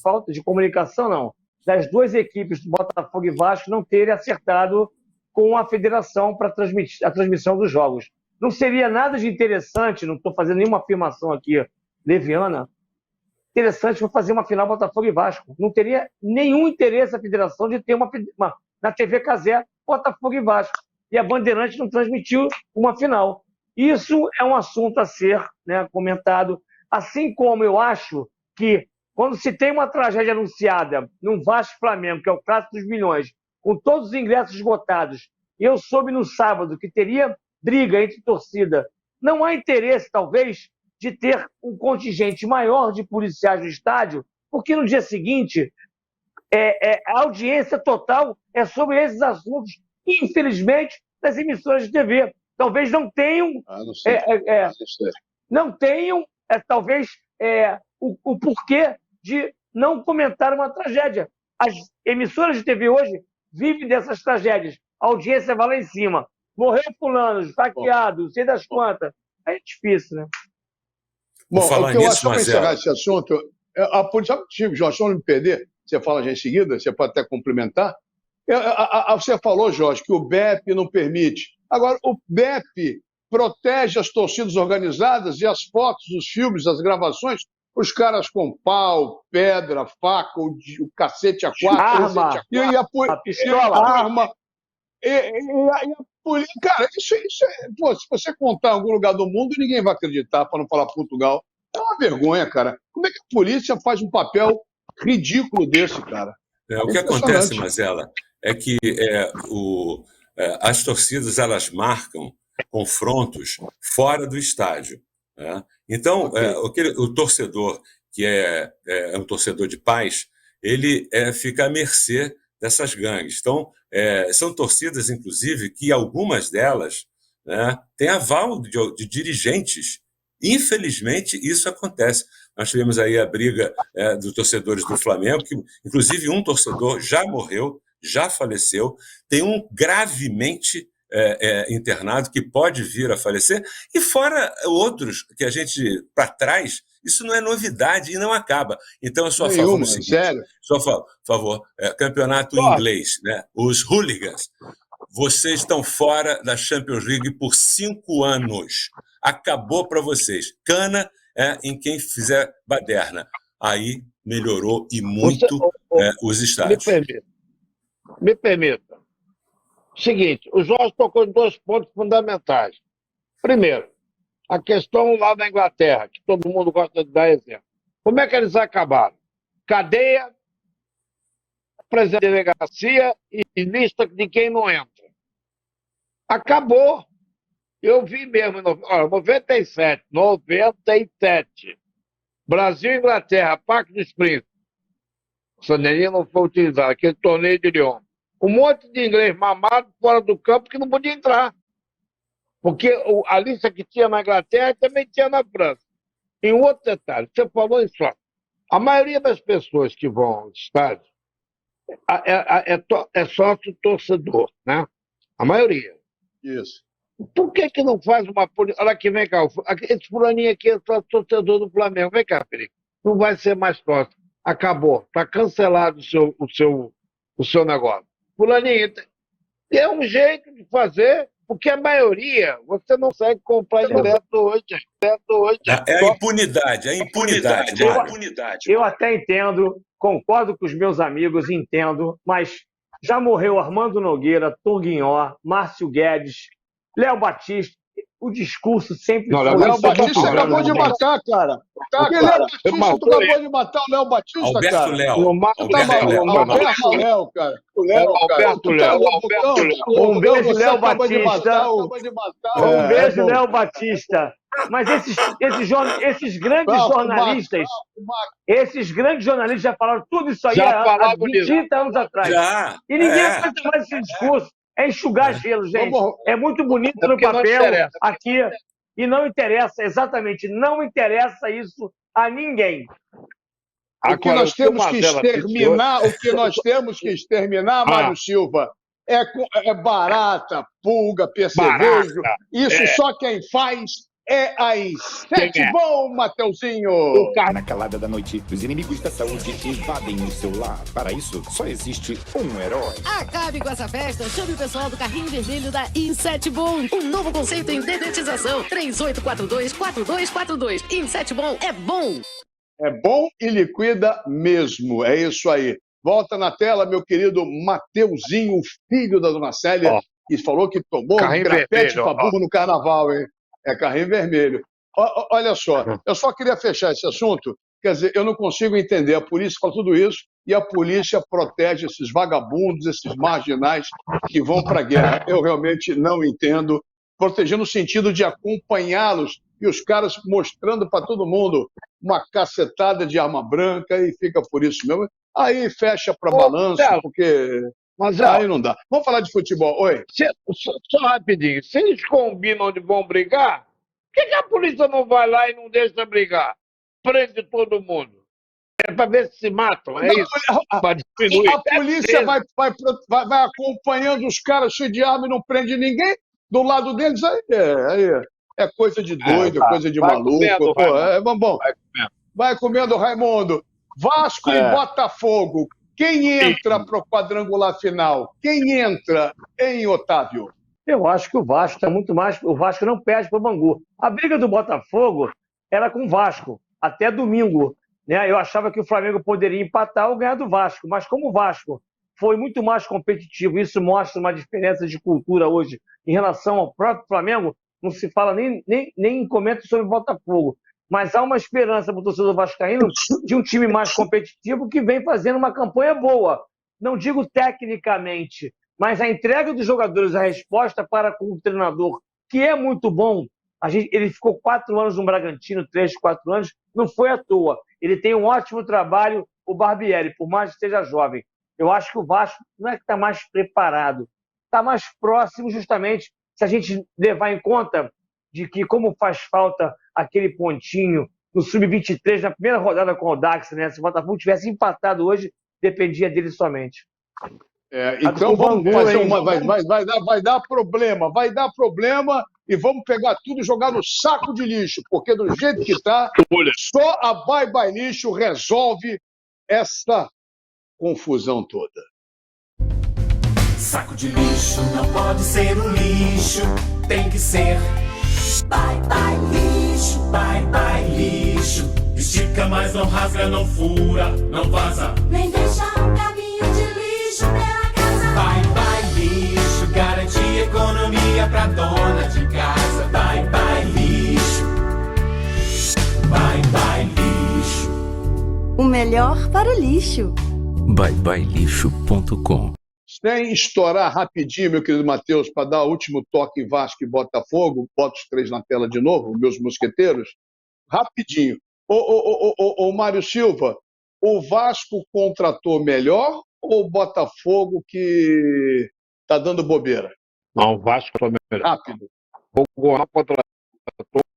falta de comunicação, não, das 2 equipes do Botafogo e Vasco não terem acertado com a federação para a transmissão dos jogos. Não seria nada de interessante, não estou fazendo nenhuma afirmação aqui leviana, interessante para fazer uma final Botafogo e Vasco. Não teria nenhum interesse a federação de ter uma na TV Cazé, Botafogo e Vasco. E a Bandeirante não transmitiu uma final. Isso é um assunto a ser, né, comentado. Assim como eu acho que quando se tem uma tragédia anunciada num Vasco Flamengo, que é o Clássico dos Milhões, com todos os ingressos esgotados, eu soube no sábado que teria briga entre torcida, não há interesse, talvez, de ter um contingente maior de policiais no estádio, porque no dia seguinte a audiência total é sobre esses assuntos, infelizmente, das emissoras de TV. Talvez não tenham, talvez, o porquê de não comentar uma tragédia. As emissoras de TV hoje vivem dessas tragédias. A audiência vai lá em cima. Morreu fulano, esfaqueado, sei das quantas. É difícil, né? Bom, o que eu acho para encerrar esse assunto, sabe, Chico, Jorge, só não me perder, você fala já em seguida, você pode até complementar. Você falou, Jorge, que o BEP não permite. Agora, o BEP protege as torcidas organizadas e as fotos, os filmes, as gravações, os caras com pau, pedra, faca, o cacete a quatro, a pistola, arma. Cara, isso pô, se você contar em algum lugar do mundo, ninguém vai acreditar, para não falar Portugal. É uma vergonha, cara. Como é que a polícia faz um papel ridículo desse, cara? O que acontece, Mazella, é que as torcidas elas marcam confrontos fora do estádio, né? Então, o torcedor que é um torcedor de paz, ele fica à mercê dessas gangues. Então, são torcidas, inclusive, que algumas delas, né, têm aval de dirigentes. Infelizmente, isso acontece. Nós tivemos aí a briga dos torcedores do Flamengo, que, inclusive, um torcedor já morreu, já faleceu, tem um gravemente internado que pode vir a falecer, e fora outros que a gente, para trás, isso não é novidade e não acaba. Então, eu sou a favor do seguinte, sou a favor, campeonato inglês, né? Os hooligans, vocês estão fora da Champions League por 5 anos. Acabou para vocês. Cana em quem fizer baderna. Aí melhorou e muito os estádios. Me permita. Seguinte, o Jorge tocou em 2 pontos fundamentais. Primeiro, a questão lá da Inglaterra, que todo mundo gosta de dar exemplo. Como é que eles acabaram? Cadeia, presidente de delegacia e lista de quem não entra. Acabou. Eu vi mesmo, 97. Brasil e Inglaterra, Parque dos Príncipes. O Sandelinha não foi utilizado, aquele torneio de Lyon. Um monte de inglês mamado fora do campo que não podia entrar. Porque a lista que tinha na Inglaterra também tinha na França. E um outro detalhe, você falou isso, a maioria das pessoas que vão ao estádio é sócio torcedor, né? A maioria. Isso. Por que não faz uma polícia? Olha aqui, vem cá, esse fulaninho aqui é só torcedor do Flamengo. Vem cá, Felipe. Não vai ser mais sócio. Acabou. Está cancelado o seu negócio. Fulaninho, é um jeito de fazer, porque a maioria você não consegue comprar direto hoje. É a impunidade. Eu até entendo, concordo com os meus amigos, entendo, mas já morreu Armando Nogueira, Turguinhó, Márcio Guedes, Léo Batista. O discurso sempre foi... Léo Batista acabou de matar, cara. Léo Batista, tu acabou de matar o Léo Batista, Alberto cara. Léo. Alberto Léo, cara. Alberto Léo. Um beijo, Léo Batista. Um beijo, Léo Batista. Mas esses grandes jornalistas, já falaram tudo isso aí há 30 anos atrás. E ninguém aguenta mais esse discurso. É enxugar gelo, gente. É muito bonito no papel aqui. E não interessa, exatamente, não interessa isso a ninguém. O que nós temos que exterminar, Mário Silva, é barata, pulga, percevejo. Isso só quem faz é as 7 bom, Mateuzinho. Na calada da noite, os inimigos da saúde invadem o seu lar. Para isso, só existe um herói. Acabe com essa festa, chame o pessoal do carrinho vermelho da Insetbon. Um novo conceito em dedetização. 3842-4242. Insetbon é bom. É bom e liquida mesmo, é isso aí. Volta na tela, meu querido Mateuzinho, filho da dona Célia, que falou que tomou um grafete pra burro no carnaval, hein? É carrinho vermelho. Olha só, eu só queria fechar esse assunto. Quer dizer, eu não consigo entender. A polícia fala tudo isso e a polícia protege esses vagabundos, esses marginais que vão para a guerra. Eu realmente não entendo. Proteger no sentido de acompanhá-los e os caras mostrando para todo mundo uma cacetada de arma branca e fica por isso mesmo. Aí fecha para balanço, porque aí não dá. Vamos falar de futebol. Oi. Só rapidinho. Se eles combinam onde vão brigar, por que a polícia não vai lá e não deixa brigar? Prende todo mundo. É para ver se matam, é isso? Para diminuir. A polícia vai acompanhando os caras cheios de arma e não prende ninguém. Do lado deles, aí é coisa de doido, é coisa de maluco. Bom, vai comendo, Raimundo. Vasco e Botafogo. Quem entra para o quadrangular final? Quem entra, hein, Otávio? Eu acho que o Vasco está muito mais... O Vasco não perde para o Bangu. A briga do Botafogo era com o Vasco, até domingo. Né? Eu achava que o Flamengo poderia empatar ou ganhar do Vasco, mas como o Vasco foi muito mais competitivo, isso mostra uma diferença de cultura hoje em relação ao próprio Flamengo, não se fala nem comenta sobre o Botafogo. Mas há uma esperança para o torcedor vascaíno de um time mais competitivo que vem fazendo uma campanha boa. Não digo tecnicamente, mas a entrega dos jogadores, a resposta para com o treinador, que é muito bom. Ele ficou 4 anos no Bragantino, 3, 4 anos, não foi à toa. Ele tem um ótimo trabalho, o Barbieri, por mais que seja jovem. Eu acho que o Vasco não é que está mais preparado, está mais próximo justamente, se a gente levar em conta de que como faz falta aquele pontinho no Sub-23, na primeira rodada com o Audax, né? Se o Botafogo tivesse empatado hoje, dependia dele somente. Então vamos fazer vai dar problema e vamos pegar tudo e jogar no saco de lixo, porque do jeito que está, só a Bye Bye Lixo resolve essa confusão toda. Saco de lixo não pode ser um lixo, tem que ser Bye Bye Lixo, Bye Bye Lixo. Estica, mas não rasga, não fura, não vaza, nem deixa um caminho de lixo pela casa. Bye Bye Lixo, garante economia pra dona de casa. Bye Bye Lixo, Bye Bye Lixo. O melhor para o lixo. byebyelixo.com. Sem estourar rapidinho, meu querido Matheus, para dar o último toque em Vasco e Botafogo, bota os 3 na tela de novo, meus mosqueteiros, rapidinho. Ô Mário Silva, o Vasco contratou melhor ou o Botafogo que tá dando bobeira? Não, o Vasco foi melhor. Rápido. O Goiás contratou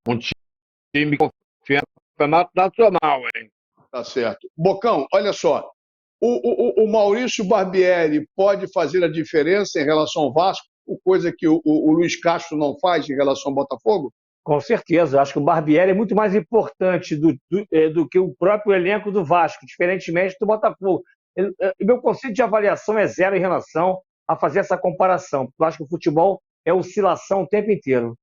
um time confiante no Campeonato Nacional, hein? Tá certo. Bocão, olha só. O Maurício Barbieri pode fazer a diferença em relação ao Vasco, coisa que o Luiz Castro não faz em relação ao Botafogo? Com certeza. Acho que o Barbieri é muito mais importante do que o próprio elenco do Vasco, diferentemente do Botafogo. Meu conceito de avaliação é 0 em relação a fazer essa comparação. Eu acho que o futebol é oscilação o tempo inteiro.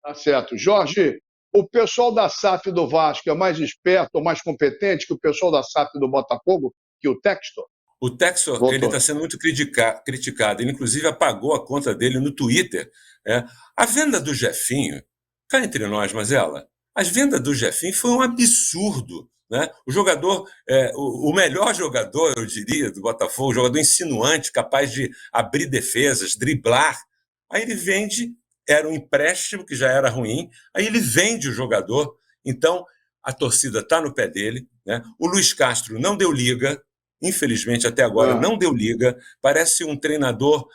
Tá certo. Jorge, o pessoal da SAF do Vasco é mais esperto ou mais competente que o pessoal da SAF do Botafogo? Que o Textor? O Textor ele está sendo muito criticado. Ele, inclusive, apagou a conta dele no Twitter. A venda do Jefinho, cá entre nós, Mazela, a venda do Jefinho foi um absurdo. Né? O jogador, o melhor jogador, eu diria, do Botafogo, jogador insinuante, capaz de abrir defesas, driblar. Aí ele vende, era um empréstimo que já era ruim, aí ele vende o jogador. Então, a torcida está no pé dele. Né? O Luiz Castro não deu liga, infelizmente até agora não deu liga, parece um treinador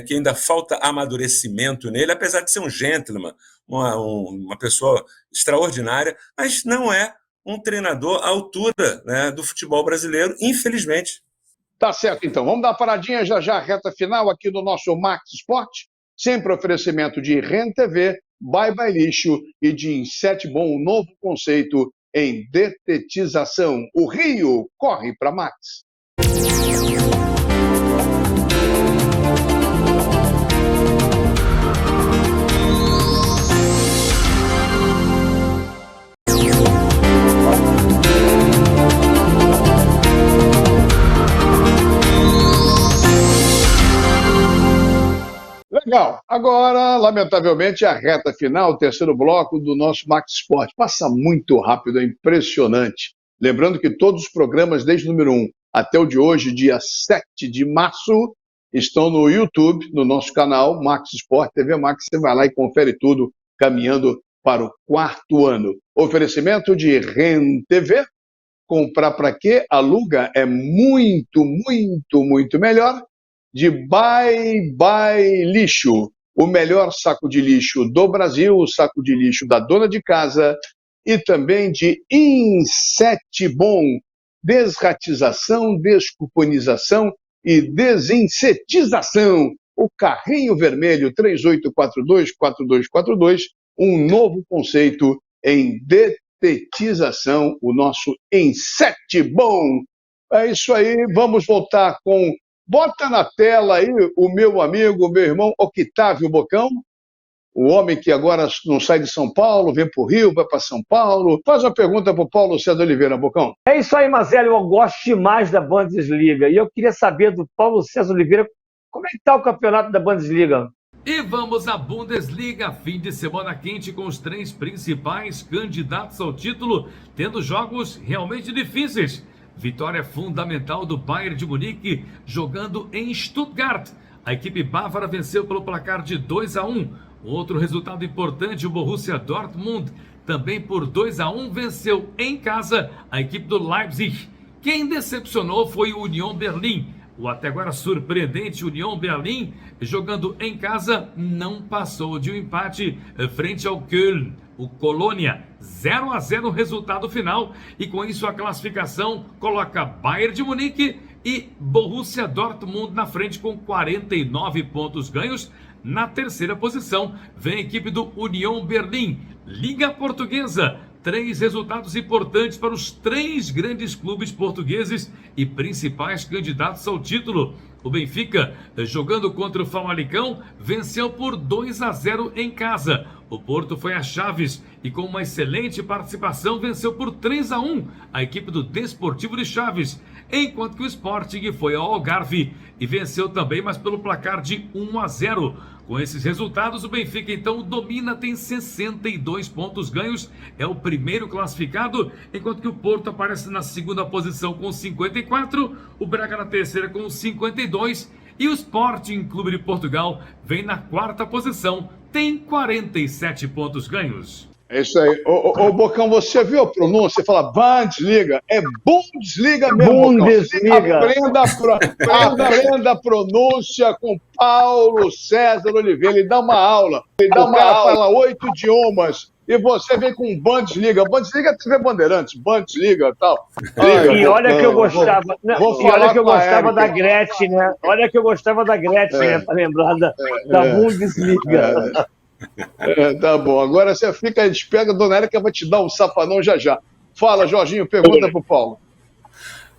que ainda falta amadurecimento nele, apesar de ser um gentleman, uma pessoa extraordinária, mas não é um treinador à altura, né, do futebol brasileiro, infelizmente. Tá certo, então. Vamos dar uma paradinha já, reta final aqui do nosso Max Sport, sempre oferecimento de REN TV, Bye Bye Lixo e de Insetbom, um novo conceito em detetização. O Rio corre para Max. Legal. Agora, lamentavelmente, a reta final, o terceiro bloco do nosso Max Sport. Passa muito rápido, é impressionante. Lembrando que todos os programas, desde o número 1 até o de hoje, dia 7 de março, estão no YouTube, no nosso canal Max Sport TV Max. Você vai lá e confere tudo, caminhando para o 4º ano. Oferecimento de REN TV. Comprar para quê? Aluga é muito, muito, muito melhor. De Bye Lixo, o melhor saco de lixo do Brasil, o saco de lixo da dona de casa, e também de Insetbom, desratização, descuponização e desinsetização. O carrinho vermelho 3842-4242, um novo conceito em detetização, o nosso Insetbom. É isso aí, vamos voltar com... Bota na tela aí o meu amigo, meu irmão Octávio Bocão, o homem que agora não sai de São Paulo, vem para o Rio, vai para São Paulo. Faz uma pergunta para o Paulo César Oliveira, Bocão. É isso aí, Mazela, eu gosto demais da Bundesliga. E eu queria saber do Paulo César Oliveira, como é que está o campeonato da Bundesliga? E vamos à Bundesliga, fim de semana quente com os 3 principais candidatos ao título, tendo jogos realmente difíceis. Vitória fundamental do Bayern de Munique, jogando em Stuttgart. A equipe bávara venceu pelo placar de 2-1. Outro resultado importante, o Borussia Dortmund, também por 2-1, venceu em casa a equipe do Leipzig. Quem decepcionou foi o Union Berlin. O até agora surpreendente Union Berlin, jogando em casa, não passou de um empate frente ao Köln. O Colônia, 0-0 o resultado final, e com isso a classificação coloca Bayern de Munique e Borussia Dortmund na frente com 49 pontos ganhos. Na terceira posição vem a equipe do Union Berlin. Liga Portuguesa, 3 resultados importantes para os 3 grandes clubes portugueses e principais candidatos ao título. O Benfica, jogando contra o Famalicão, venceu por 2-0 em casa. O Porto foi a Chaves e com uma excelente participação venceu por 3-1 a equipe do Desportivo de Chaves, enquanto que o Sporting foi ao Algarve e venceu também, mas pelo placar de 1-0. Com esses resultados, o Benfica então domina, tem 62 pontos ganhos, é o primeiro classificado, enquanto que o Porto aparece na segunda posição com 54, o Braga na terceira com 52 e o Sporting Clube de Portugal vem na 4ª posição, tem 47 pontos ganhos. É isso aí. Ô, Bocão, você viu a pronúncia? Você fala Bundesliga, é Bundesliga mesmo, Bundesliga. Aprenda a pronúncia com Paulo César Oliveira. Ele dá uma aula. Fala 8 idiomas. E você vem com Bundesliga. Bundesliga é TV Bandeirantes, Bundesliga e tal. E olha que eu gostava. Olha que eu gostava da Gretchen, né? Olha que eu gostava da Gretchen, né? Pra lembrar da Bundesliga. Tá bom, agora você fica despega, dona Érica vai te dar um safanão já. Fala, Jorginho, pergunta pro Paulo.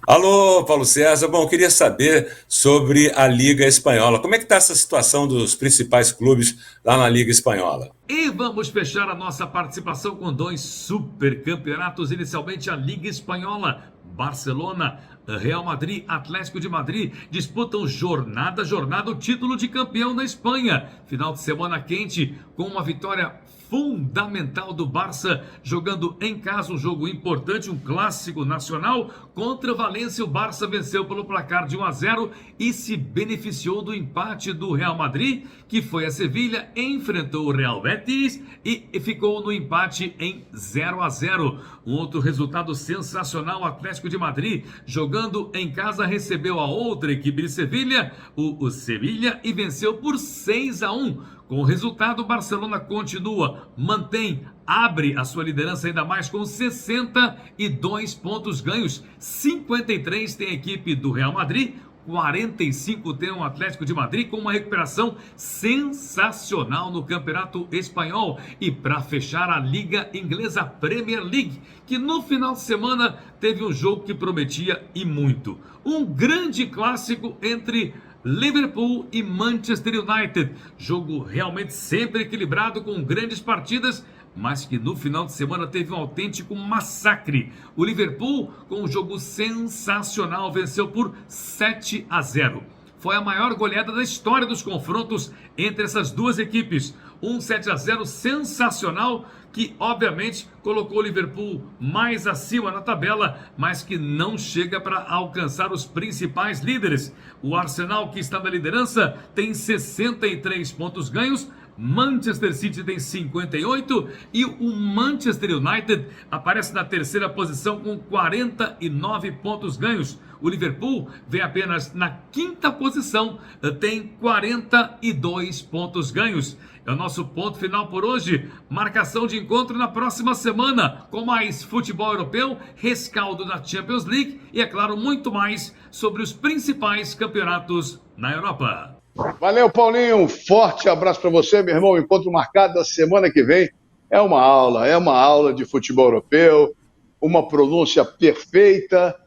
Alô, Paulo César. Bom, eu queria saber sobre a Liga Espanhola. Como é que está essa situação dos principais clubes lá na Liga Espanhola? E vamos fechar a nossa participação com 2 super campeonatos. Inicialmente a Liga Espanhola. Barcelona, Real Madrid, Atlético de Madrid disputam jornada a jornada o título de campeão da Espanha. Final de semana quente com uma vitória fundamental do Barça, jogando em casa um jogo importante, um clássico nacional contra o Valência. O Barça venceu pelo placar de 1-0 e se beneficiou do empate do Real Madrid, que foi a Sevilha, enfrentou o Real Betis e ficou no empate em 0-0. Um outro resultado sensacional, o Atlético de Madrid, jogando em casa, recebeu a outra equipe de Sevilha, o Sevilha, e venceu por 6-1. Com o resultado, o Barcelona continua, mantém, abre a sua liderança ainda mais com 62 pontos ganhos. 53 tem a equipe do Real Madrid, 45 tem o Atlético de Madrid, com uma recuperação sensacional no Campeonato Espanhol. E para fechar, a Liga Inglesa Premier League, que no final de semana teve um jogo que prometia e muito. Um grande clássico entre Liverpool e Manchester United, jogo realmente sempre equilibrado, com grandes partidas, mas que no final de semana teve um autêntico massacre. O Liverpool, com um jogo sensacional, venceu por 7-0. foi a maior goleada da história dos confrontos entre essas duas equipes. Um 7-0 sensacional que, obviamente, colocou o Liverpool mais acima na tabela, mas que não chega para alcançar os principais líderes. O Arsenal, que está na liderança, tem 63 pontos ganhos, Manchester City tem 58 e o Manchester United aparece na terceira posição com 49 pontos ganhos. O Liverpool vem apenas na quinta posição, tem 42 pontos ganhos. É o nosso ponto final por hoje. Marcação de encontro na próxima semana com mais futebol europeu, rescaldo da Champions League e, é claro, muito mais sobre os principais campeonatos na Europa. Valeu, Paulinho. Um forte abraço para você, meu irmão. Encontro marcado da semana que vem. É uma aula de futebol europeu, uma pronúncia perfeita.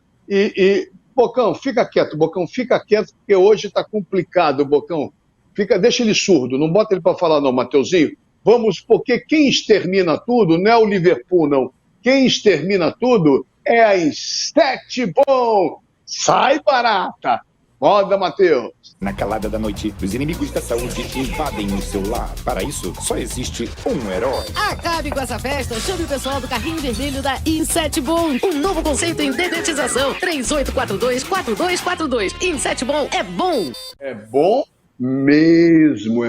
Bocão, fica quieto, porque hoje está complicado, Bocão. Deixa ele surdo, não bota ele para falar não, Mateuzinho. Vamos, porque quem extermina tudo não é o Liverpool, não. Quem extermina tudo é a Insetbom. Sai barata! Roda, Matheus. Na calada da noite, os inimigos da saúde invadem o seu lar. Para isso, só existe um herói. Acabe com essa festa, chame o pessoal do carrinho vermelho da Insetbom. Um novo conceito em dedetização. 3842-4242. Insetbom é bom. É bom mesmo.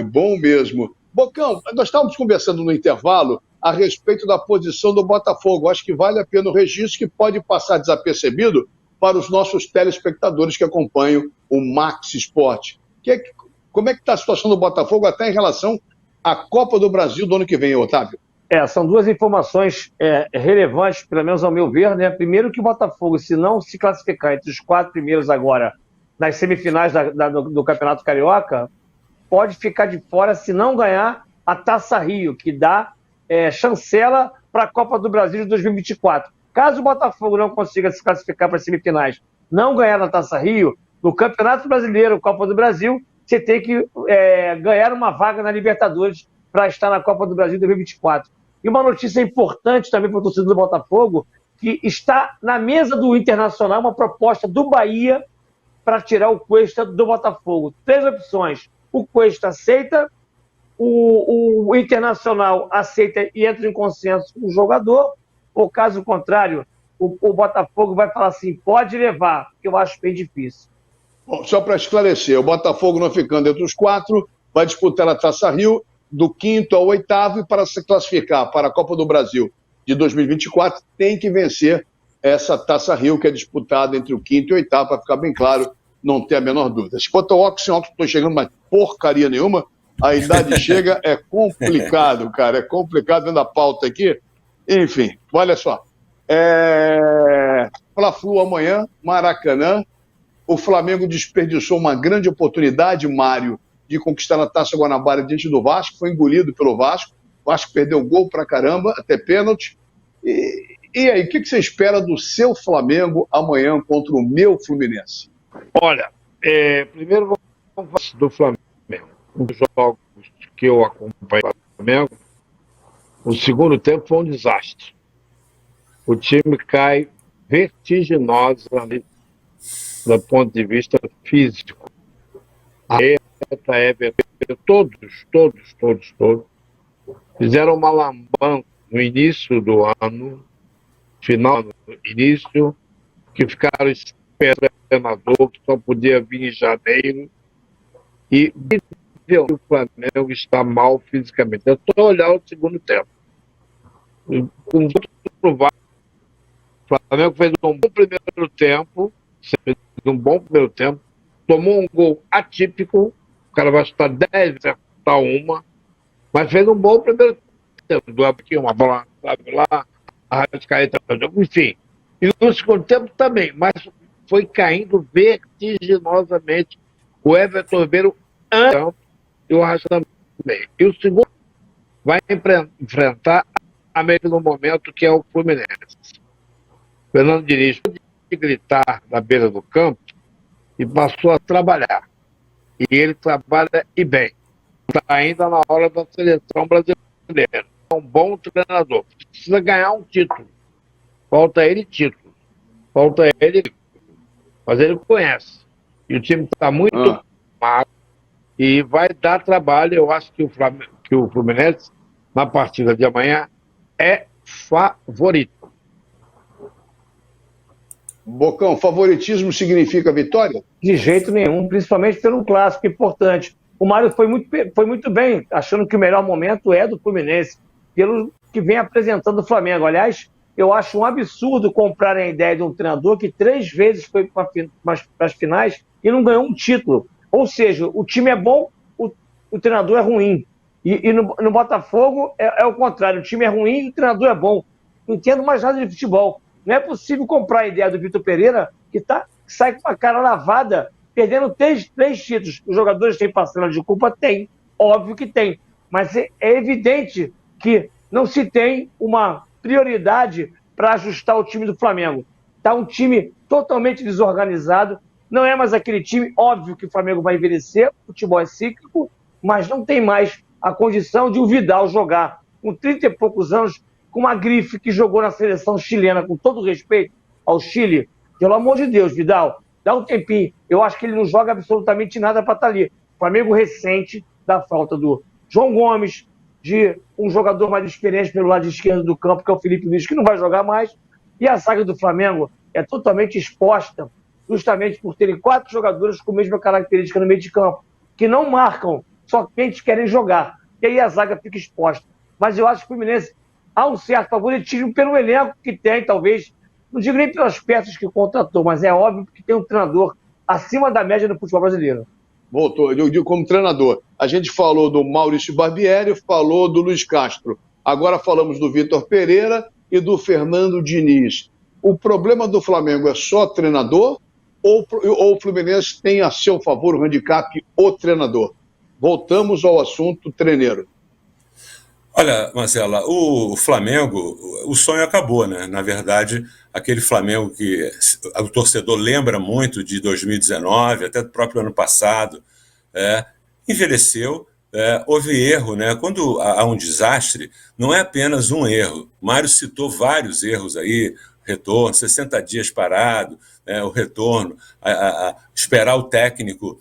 Bocão, nós estávamos conversando no intervalo a respeito da posição do Botafogo. Acho que vale a pena o registro, que pode passar desapercebido para os nossos telespectadores que acompanham o Max Sport. Como é que está a situação do Botafogo até em relação à Copa do Brasil do ano que vem, Otávio? São duas informações relevantes, pelo menos ao meu ver, né? Primeiro, que o Botafogo, se não se classificar entre os 4 primeiros agora nas semifinais do Campeonato Carioca, pode ficar de fora se não ganhar a Taça Rio, que dá chancela para a Copa do Brasil de 2024. Caso o Botafogo não consiga se classificar para as semifinais, não ganhar na Taça Rio, no Campeonato Brasileiro, Copa do Brasil, você tem que ganhar uma vaga na Libertadores para estar na Copa do Brasil de 2024. E uma notícia importante também para o torcedor do Botafogo, que está na mesa do Internacional uma proposta do Bahia para tirar o Cuesta do Botafogo. 3 opções. O Cuesta aceita, o Internacional aceita e entra em consenso com o jogador, ou caso contrário, o Botafogo vai falar assim, pode levar, que eu acho bem difícil. Bom, só para esclarecer, o Botafogo não ficando entre os 4, vai disputar a Taça Rio do 5º ao 8º, e para se classificar para a Copa do Brasil de 2024, tem que vencer essa Taça Rio, que é disputada entre o 5º e o 8º, para ficar bem claro, não ter a menor dúvida. Se botar óculos, não estou chegando mais porcaria nenhuma, a idade chega, é complicado, cara, é complicado vendo a pauta aqui. Enfim, olha só. Fla-Flu amanhã, Maracanã. O Flamengo desperdiçou uma grande oportunidade, Mário, de conquistar a Taça Guanabara diante do Vasco. Foi engolido pelo Vasco. O Vasco perdeu gol pra caramba, até pênalti. E aí, o que você espera do seu Flamengo amanhã contra o meu Fluminense? Olha, primeiro vamos falar do Flamengo. Os jogos que eu acompanho do Flamengo, o segundo tempo foi um desastre. O time cai vertiginosamente do ponto de vista físico. Arreta, Everton, todos fizeram uma lambança no início do ano, final do início, que ficaram esperando o treinador, que só podia vir em janeiro, e o Flamengo está mal fisicamente. É só olhar o segundo tempo. O Flamengo fez um bom primeiro tempo, tomou um gol atípico, o cara vai chutar 10, vai chutar uma, mas fez um bom primeiro tempo, uma bola lá, a Arrascaeta, enfim. E no segundo tempo também, mas foi caindo vertiginosamente. O Everton Ribeiro e o Arrascaeta também. E o segundo vai enfrentar a mesmo no momento que é o Fluminense. Fernando Diniz de gritar na beira do campo e passou a trabalhar. E ele trabalha e bem. Está ainda na hora da seleção brasileira. É um bom treinador. Precisa ganhar um título. Falta ele título. Falta ele. Mas ele conhece. E o time está muito arrumado e vai dar trabalho. Eu acho que o Fluminense, na partida de amanhã, é favorito. Bocão, favoritismo significa vitória? De jeito nenhum, principalmente pelo clássico importante. O Mário foi muito bem, achando que o melhor momento é do Fluminense, pelo que vem apresentando o Flamengo. Aliás, eu acho um absurdo comprarem a ideia de um treinador que 3 vezes foi para as finais e não ganhou um título. Ou seja, o time é bom, o treinador é ruim. E no Botafogo é o contrário, o time é ruim e o treinador é bom. Não entendo mais nada de futebol. Não é possível comprar a ideia do Vitor Pereira, que sai com a cara lavada, perdendo 3 títulos. Os jogadores têm parcela de culpa? Tem. Óbvio que tem. Mas é evidente que não se tem uma prioridade para ajustar o time do Flamengo. Está um time totalmente desorganizado. Não é mais aquele time, óbvio que o Flamengo vai envelhecer, o futebol é cíclico, mas não tem mais a condição de o Vidal jogar com 30 e poucos anos, com uma grife que jogou na seleção chilena, com todo respeito ao Chile. Pelo amor de Deus, Vidal, dá um tempinho. Eu acho que ele não joga absolutamente nada para estar ali. O Flamengo ressente da falta do João Gomes, de um jogador mais experiente pelo lado esquerdo do campo, que é o Felipe Luiz, que não vai jogar mais. E a zaga do Flamengo é totalmente exposta, justamente por terem 4 jogadores com a mesma característica no meio de campo, que não marcam, só que eles querem jogar. E aí a zaga fica exposta. Mas eu acho que o Fluminense há um certo favoritismo pelo elenco que tem, talvez, não digo nem pelas peças que contratou, mas é óbvio que tem um treinador acima da média do futebol brasileiro. Voltou, eu digo como treinador. A gente falou do Maurício Barbieri, falou do Luiz Castro. Agora falamos do Vitor Pereira e do Fernando Diniz. O problema do Flamengo é só treinador ou o Fluminense tem a seu favor o handicap o treinador? Voltamos ao assunto treineiro. Olha, Marcela, o Flamengo, o sonho acabou, né? Na verdade, aquele Flamengo que o torcedor lembra muito de 2019, até do próprio ano passado, envelheceu, houve erro, né? Quando há um desastre, não é apenas um erro. Mário citou vários erros aí, retorno, 60 dias parado, o retorno, esperar o técnico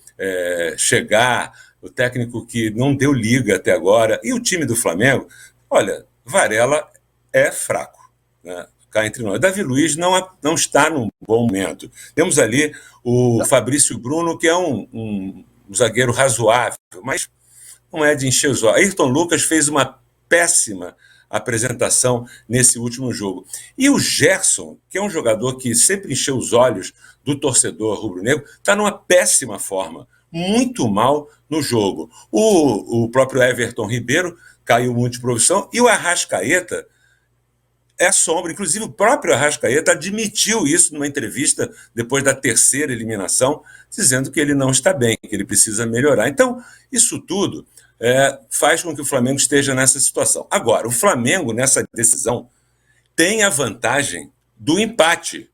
chegar, o técnico que não deu liga até agora. E o time do Flamengo, olha, Varela é fraco, né? Cá entre nós. Davi Luiz não está num bom momento. Temos ali o Fabrício Bruno, que é um zagueiro razoável, mas não é de encher os olhos. Ayrton Lucas fez uma péssima apresentação nesse último jogo. E o Gerson, que é um jogador que sempre encheu os olhos do torcedor rubro-negro, está numa péssima forma, muito mal no jogo. O próprio Everton Ribeiro caiu muito de profissão e o Arrascaeta é sombra. Inclusive, o próprio Arrascaeta admitiu isso numa entrevista depois da 3ª eliminação, dizendo que ele não está bem, que ele precisa melhorar. Então, isso tudo faz com que o Flamengo esteja nessa situação. Agora, o Flamengo, nessa decisão, tem a vantagem do empate.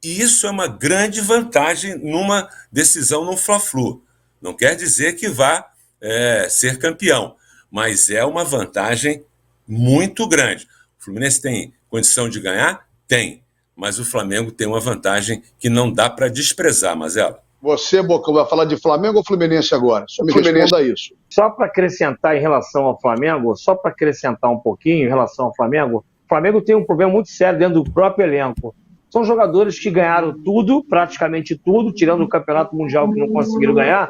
E isso é uma grande vantagem numa decisão no Fla-Flu. Não quer dizer que vá ser campeão, mas é uma vantagem muito grande. O Fluminense tem condição de ganhar? Tem. Mas o Flamengo tem uma vantagem que não dá para desprezar, Mazela. Você, Bocão, vai falar de Flamengo ou Fluminense agora? Só me responda isso. Só para acrescentar em relação ao Flamengo, só para acrescentar um pouquinho em relação ao Flamengo, o Flamengo tem um problema muito sério dentro do próprio elenco. São jogadores que ganharam tudo, praticamente tudo, tirando o Campeonato Mundial que não conseguiram ganhar.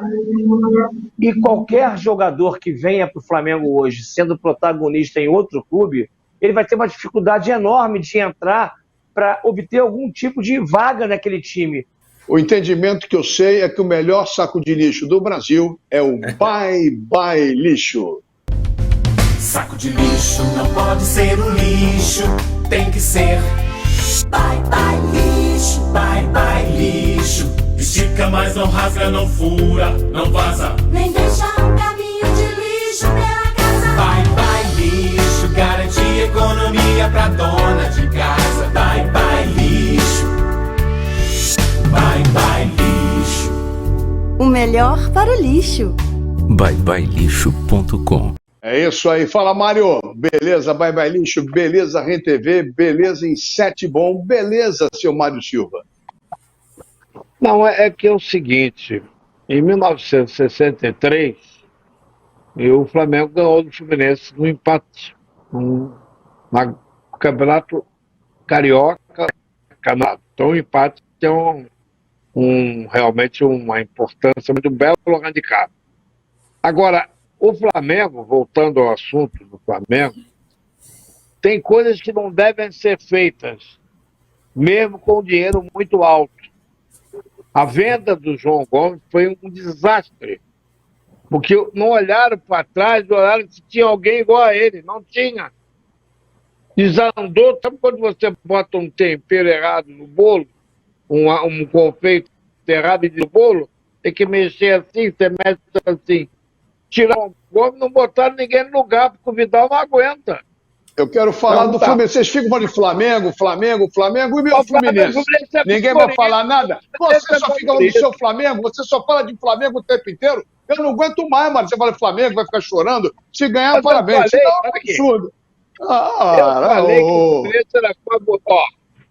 E qualquer jogador que venha para o Flamengo hoje, sendo protagonista em outro clube, ele vai ter uma dificuldade enorme de entrar para obter algum tipo de vaga naquele time. O entendimento que eu sei é que o melhor saco de lixo do Brasil é o Bye Bye Lixo. Saco de lixo não pode ser um lixo, tem que ser Bye Bye Lixo, Bye Bye Lixo. Estica, mas não rasga, não fura, não vaza, Nem deixa um caminho de lixo pela casa. Bye Bye Lixo, garante economia pra dona de casa. Bye Bye Lixo, Bye Bye Lixo. O melhor para o lixo. byebyelixo.com. É isso aí. Fala, Mário. Beleza, Bye Bye Lixo. Beleza, RenTV. Beleza, em 7 bom. Beleza, seu Mário Silva. Não, é que é o seguinte, em 1963, e o Flamengo ganhou do Fluminense no empate, no Campeonato Carioca. Então o empate tem realmente uma importância muito bela handicap. Agora, o Flamengo, voltando ao assunto do Flamengo, tem coisas que não devem ser feitas, mesmo com dinheiro muito alto. A venda do João Gomes foi um desastre, porque não olharam para trás, olharam se tinha alguém igual a ele. Não tinha. Desandou. Sabe quando você bota um tempero errado no bolo, um confeito errado no bolo, tem que mexer assim, você mexe assim. Tiraram o Gomes, não botaram ninguém no lugar, porque o Vidal não aguenta. Eu quero falar do Fluminense. Vocês ficam falando de Flamengo e meu Fluminense. Ninguém vai falar nada. Você só fica falando do seu Flamengo, você só fala de Flamengo o tempo inteiro. Eu não aguento mais, mano. Você fala de Flamengo, vai ficar chorando. Se ganhar, parabéns. Se não, é um absurdo. Eu falei que o Fluminense era favorito.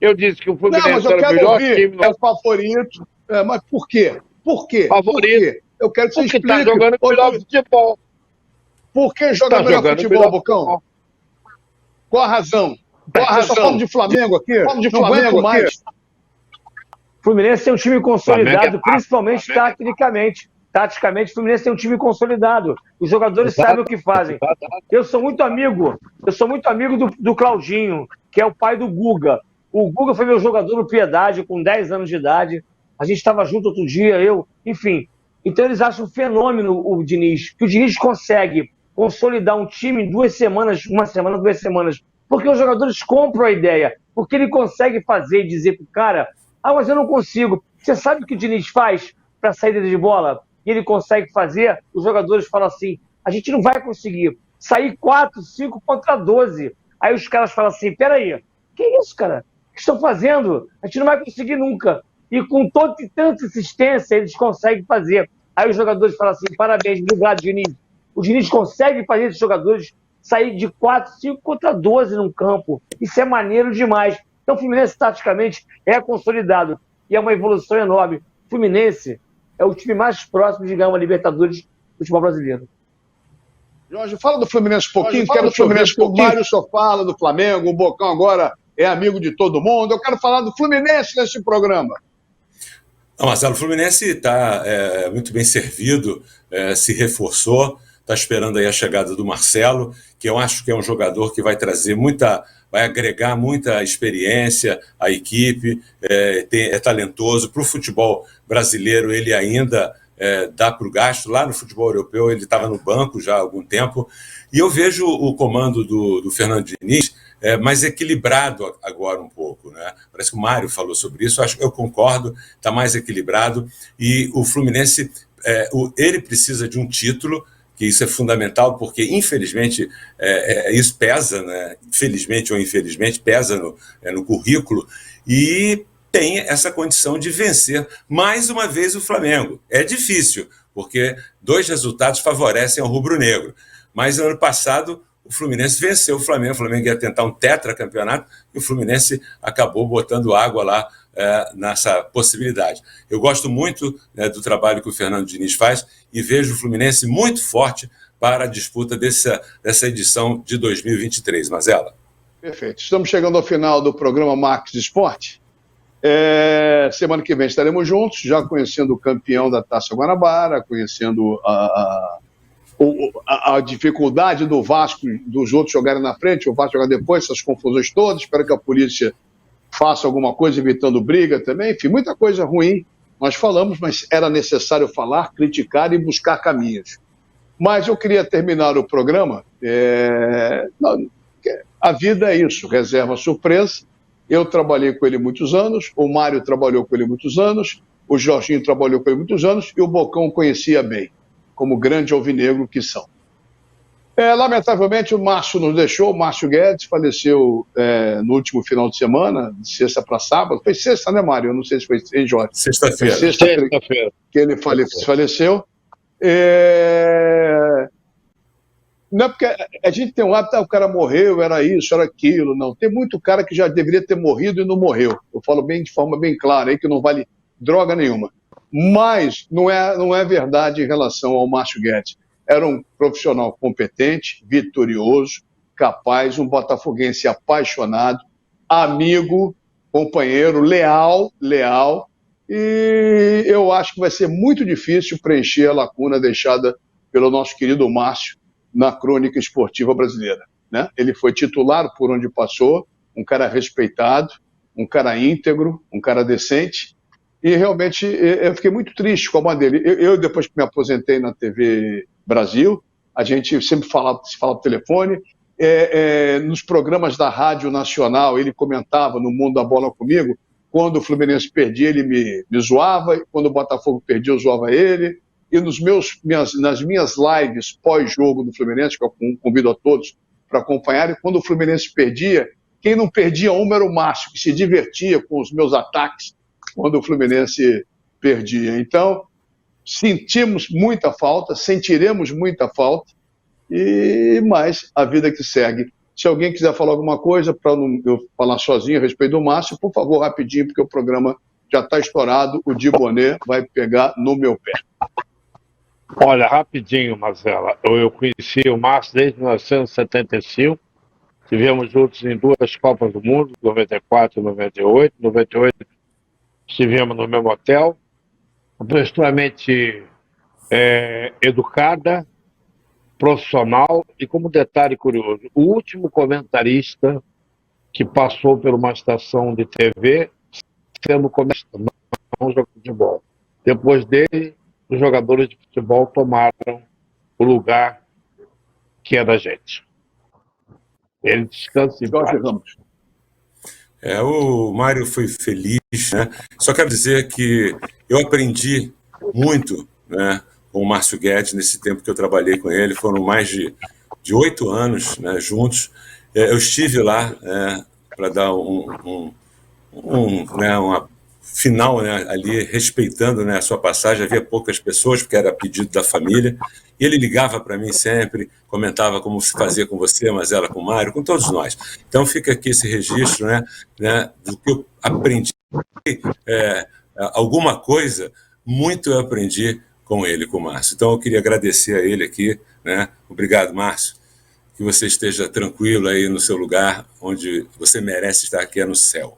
Eu disse que o Fluminense era o melhor time. É o favorito. Mas por quê? Por quê? Favorito. Eu quero que você explique. Porque tá jogando melhor futebol. Por que joga melhor futebol, Bocão? Qual a razão? Só falo de Flamengo aqui. Falo de Flamengo mais. O Fluminense tem um time consolidado, principalmente taticamente. Taticamente, o Fluminense tem um time consolidado. Os jogadores sabem o que fazem. Eu sou muito amigo do Claudinho, que é o pai do Guga. O Guga foi meu jogador no Piedade, com 10 anos de idade. A gente estava junto outro dia, enfim. Então eles acham um fenômeno o Diniz, que o Diniz consegue consolidar um time em 2 semanas, 1 semana, 2 semanas, porque os jogadores compram a ideia, porque ele consegue fazer e dizer pro cara, mas eu não consigo. Você sabe o que o Diniz faz para saída de bola? E ele consegue fazer, os jogadores falam assim, a gente não vai conseguir sair 4, 5 contra 12. Aí os caras falam assim, peraí, que isso, cara? O que estão fazendo? A gente não vai conseguir nunca. E com tanta insistência, eles conseguem fazer. Aí os jogadores falam assim, parabéns, obrigado, Diniz. O Diniz consegue fazer esses jogadores sair de 4, 5 contra 12 num campo. Isso é maneiro demais. Então o Fluminense, taticamente, é consolidado. E é uma evolução enorme. O Fluminense é o time mais próximo de ganhar uma Libertadores do futebol brasileiro. Jorge, fala do Fluminense um pouquinho. Quero do Fluminense um pouquinho. O Mário só fala do Flamengo, o Bocão agora é amigo de todo mundo. Eu quero falar do Fluminense nesse programa. Não, Marcelo, o Fluminense está muito bem servido, se reforçou, está esperando aí a chegada do Marcelo, que eu acho que é um jogador que vai trazer vai agregar muita experiência à equipe, é talentoso. Para o futebol brasileiro, ele ainda dá para o gasto. Lá no futebol europeu, ele estava no banco já há algum tempo. E eu vejo o comando do Fernando Diniz mais equilibrado agora um pouco, né? Parece que o Mário falou sobre isso, eu concordo, está mais equilibrado, e o Fluminense, ele precisa de um título, que isso é fundamental, porque infelizmente isso pesa, né? Felizmente ou infelizmente, pesa no currículo, e tem essa condição de vencer mais uma vez o Flamengo. É difícil, porque 2 resultados favorecem ao rubro-negro, mas no ano passado o Fluminense venceu o Flamengo ia tentar um tetracampeonato e o Fluminense acabou botando água lá nessa possibilidade. Eu gosto muito do trabalho que o Fernando Diniz faz e vejo o Fluminense muito forte para a disputa dessa edição de 2023. Mazela. Perfeito. Estamos chegando ao final do programa Max Esporte. Semana que vem estaremos juntos, já conhecendo o campeão da Taça Guanabara, conhecendo a dificuldade do Vasco, dos outros jogarem na frente, o Vasco jogar depois, essas confusões todas. Espero que a polícia faça alguma coisa evitando briga também. Enfim, muita coisa ruim nós falamos, mas era necessário falar, criticar e buscar caminhos. Mas eu queria terminar o programa. A vida é isso, reserva surpresa. Eu trabalhei com ele muitos anos, o Mário trabalhou com ele muitos anos, o Jorginho trabalhou com ele muitos anos e o Bocão conhecia bem, como grande alvinegro que são. Lamentavelmente, o Márcio nos deixou, o Márcio Guedes faleceu no último final de semana, de sexta para sábado. Foi sexta, né, Mário? Eu não sei se foi, hein, Jorge? Sexta-feira. Sexta-feira que ele faleceu. Não é porque a gente tem um hábito, o cara morreu, era isso, era aquilo. Não, tem muito cara que já deveria ter morrido e não morreu. Eu falo bem de forma bem clara aí, que não vale droga nenhuma. Mas não é verdade em relação ao Márcio Guedes. Era um profissional competente, vitorioso, capaz, um botafoguense apaixonado, amigo, companheiro, leal, e eu acho que vai ser muito difícil preencher a lacuna deixada pelo nosso querido Márcio na crônica esportiva brasileira, né? Ele foi titular por onde passou, um cara respeitado, um cara íntegro, um cara decente, e realmente eu fiquei muito triste com a mãe dele. Eu, depois que me aposentei na TV Brasil, a gente sempre se falava por telefone, nos programas da Rádio Nacional, ele comentava no Mundo da Bola comigo. Quando o Fluminense perdia, ele me zoava, quando o Botafogo perdia, eu zoava ele, e nas minhas lives pós-jogo do Fluminense, que eu convido a todos para acompanharem, quando o Fluminense perdia, quem não perdia uma era o Márcio, que se divertia com os meus ataques quando o Fluminense perdia. Então, sentimos muita falta, sentiremos muita falta, mas a vida que segue. Se alguém quiser falar alguma coisa, para não eu falar sozinho a respeito do Márcio, por favor, rapidinho, porque o programa já está estourado, o Di Bonet vai pegar no meu pé. Olha, rapidinho, Mazela. Eu conheci o Márcio desde 1975. Tivemos juntos em 2 Copas do Mundo, 94 e 98. 98 estivemos no mesmo hotel. Uma pessoa extremamente educada, profissional e, como detalhe curioso, o último comentarista que passou por uma estação de TV sendo comentarista, não jogador de futebol. Depois dele, os jogadores de futebol tomaram o lugar que é da gente. Ele descansa em paz. O Mário foi feliz, né? Só quero dizer que eu aprendi muito, né, com o Márcio Guedes nesse tempo que eu trabalhei com ele. Foram mais de 8 anos, né, juntos. Eu estive lá para dar uma final, né, ali, respeitando, né, a sua passagem. Havia poucas pessoas, porque era pedido da família. E ele ligava para mim sempre, comentava como se fazia com você, mas ela com o Mário, com todos nós. Então fica aqui esse registro, né, do que eu aprendi. Alguma coisa, muito eu aprendi com ele, com o Márcio. Então eu queria agradecer a ele aqui, né? Obrigado, Márcio. Que você esteja tranquilo aí no seu lugar, onde você merece estar, que é no céu.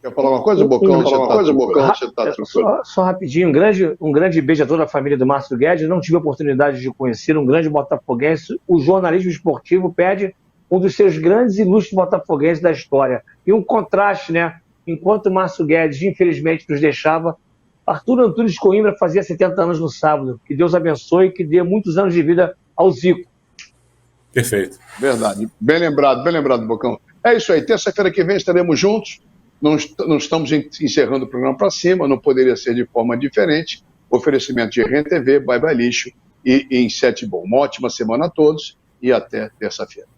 Quer falar uma coisa, Bocão? Você está tranquilo? Só rapidinho, um grande beijo a toda a família do Márcio Guedes. Não tive a oportunidade de conhecer um grande botafoguense. O jornalismo esportivo pede um dos seus grandes e ilustres botafoguenses da história. E um contraste, né? Enquanto o Márcio Guedes, infelizmente, nos deixava, Arthur Antunes Coimbra fazia 70 anos no sábado. Que Deus abençoe e que dê muitos anos de vida ao Zico. Perfeito. Verdade. Bem lembrado, Bocão. É isso aí. Terça-feira que vem estaremos juntos. Não estamos encerrando o programa para cima, não poderia ser de forma diferente. Oferecimento de RenTV, Bye Bye Lixo e Insetbon. Uma ótima semana a todos e até terça-feira.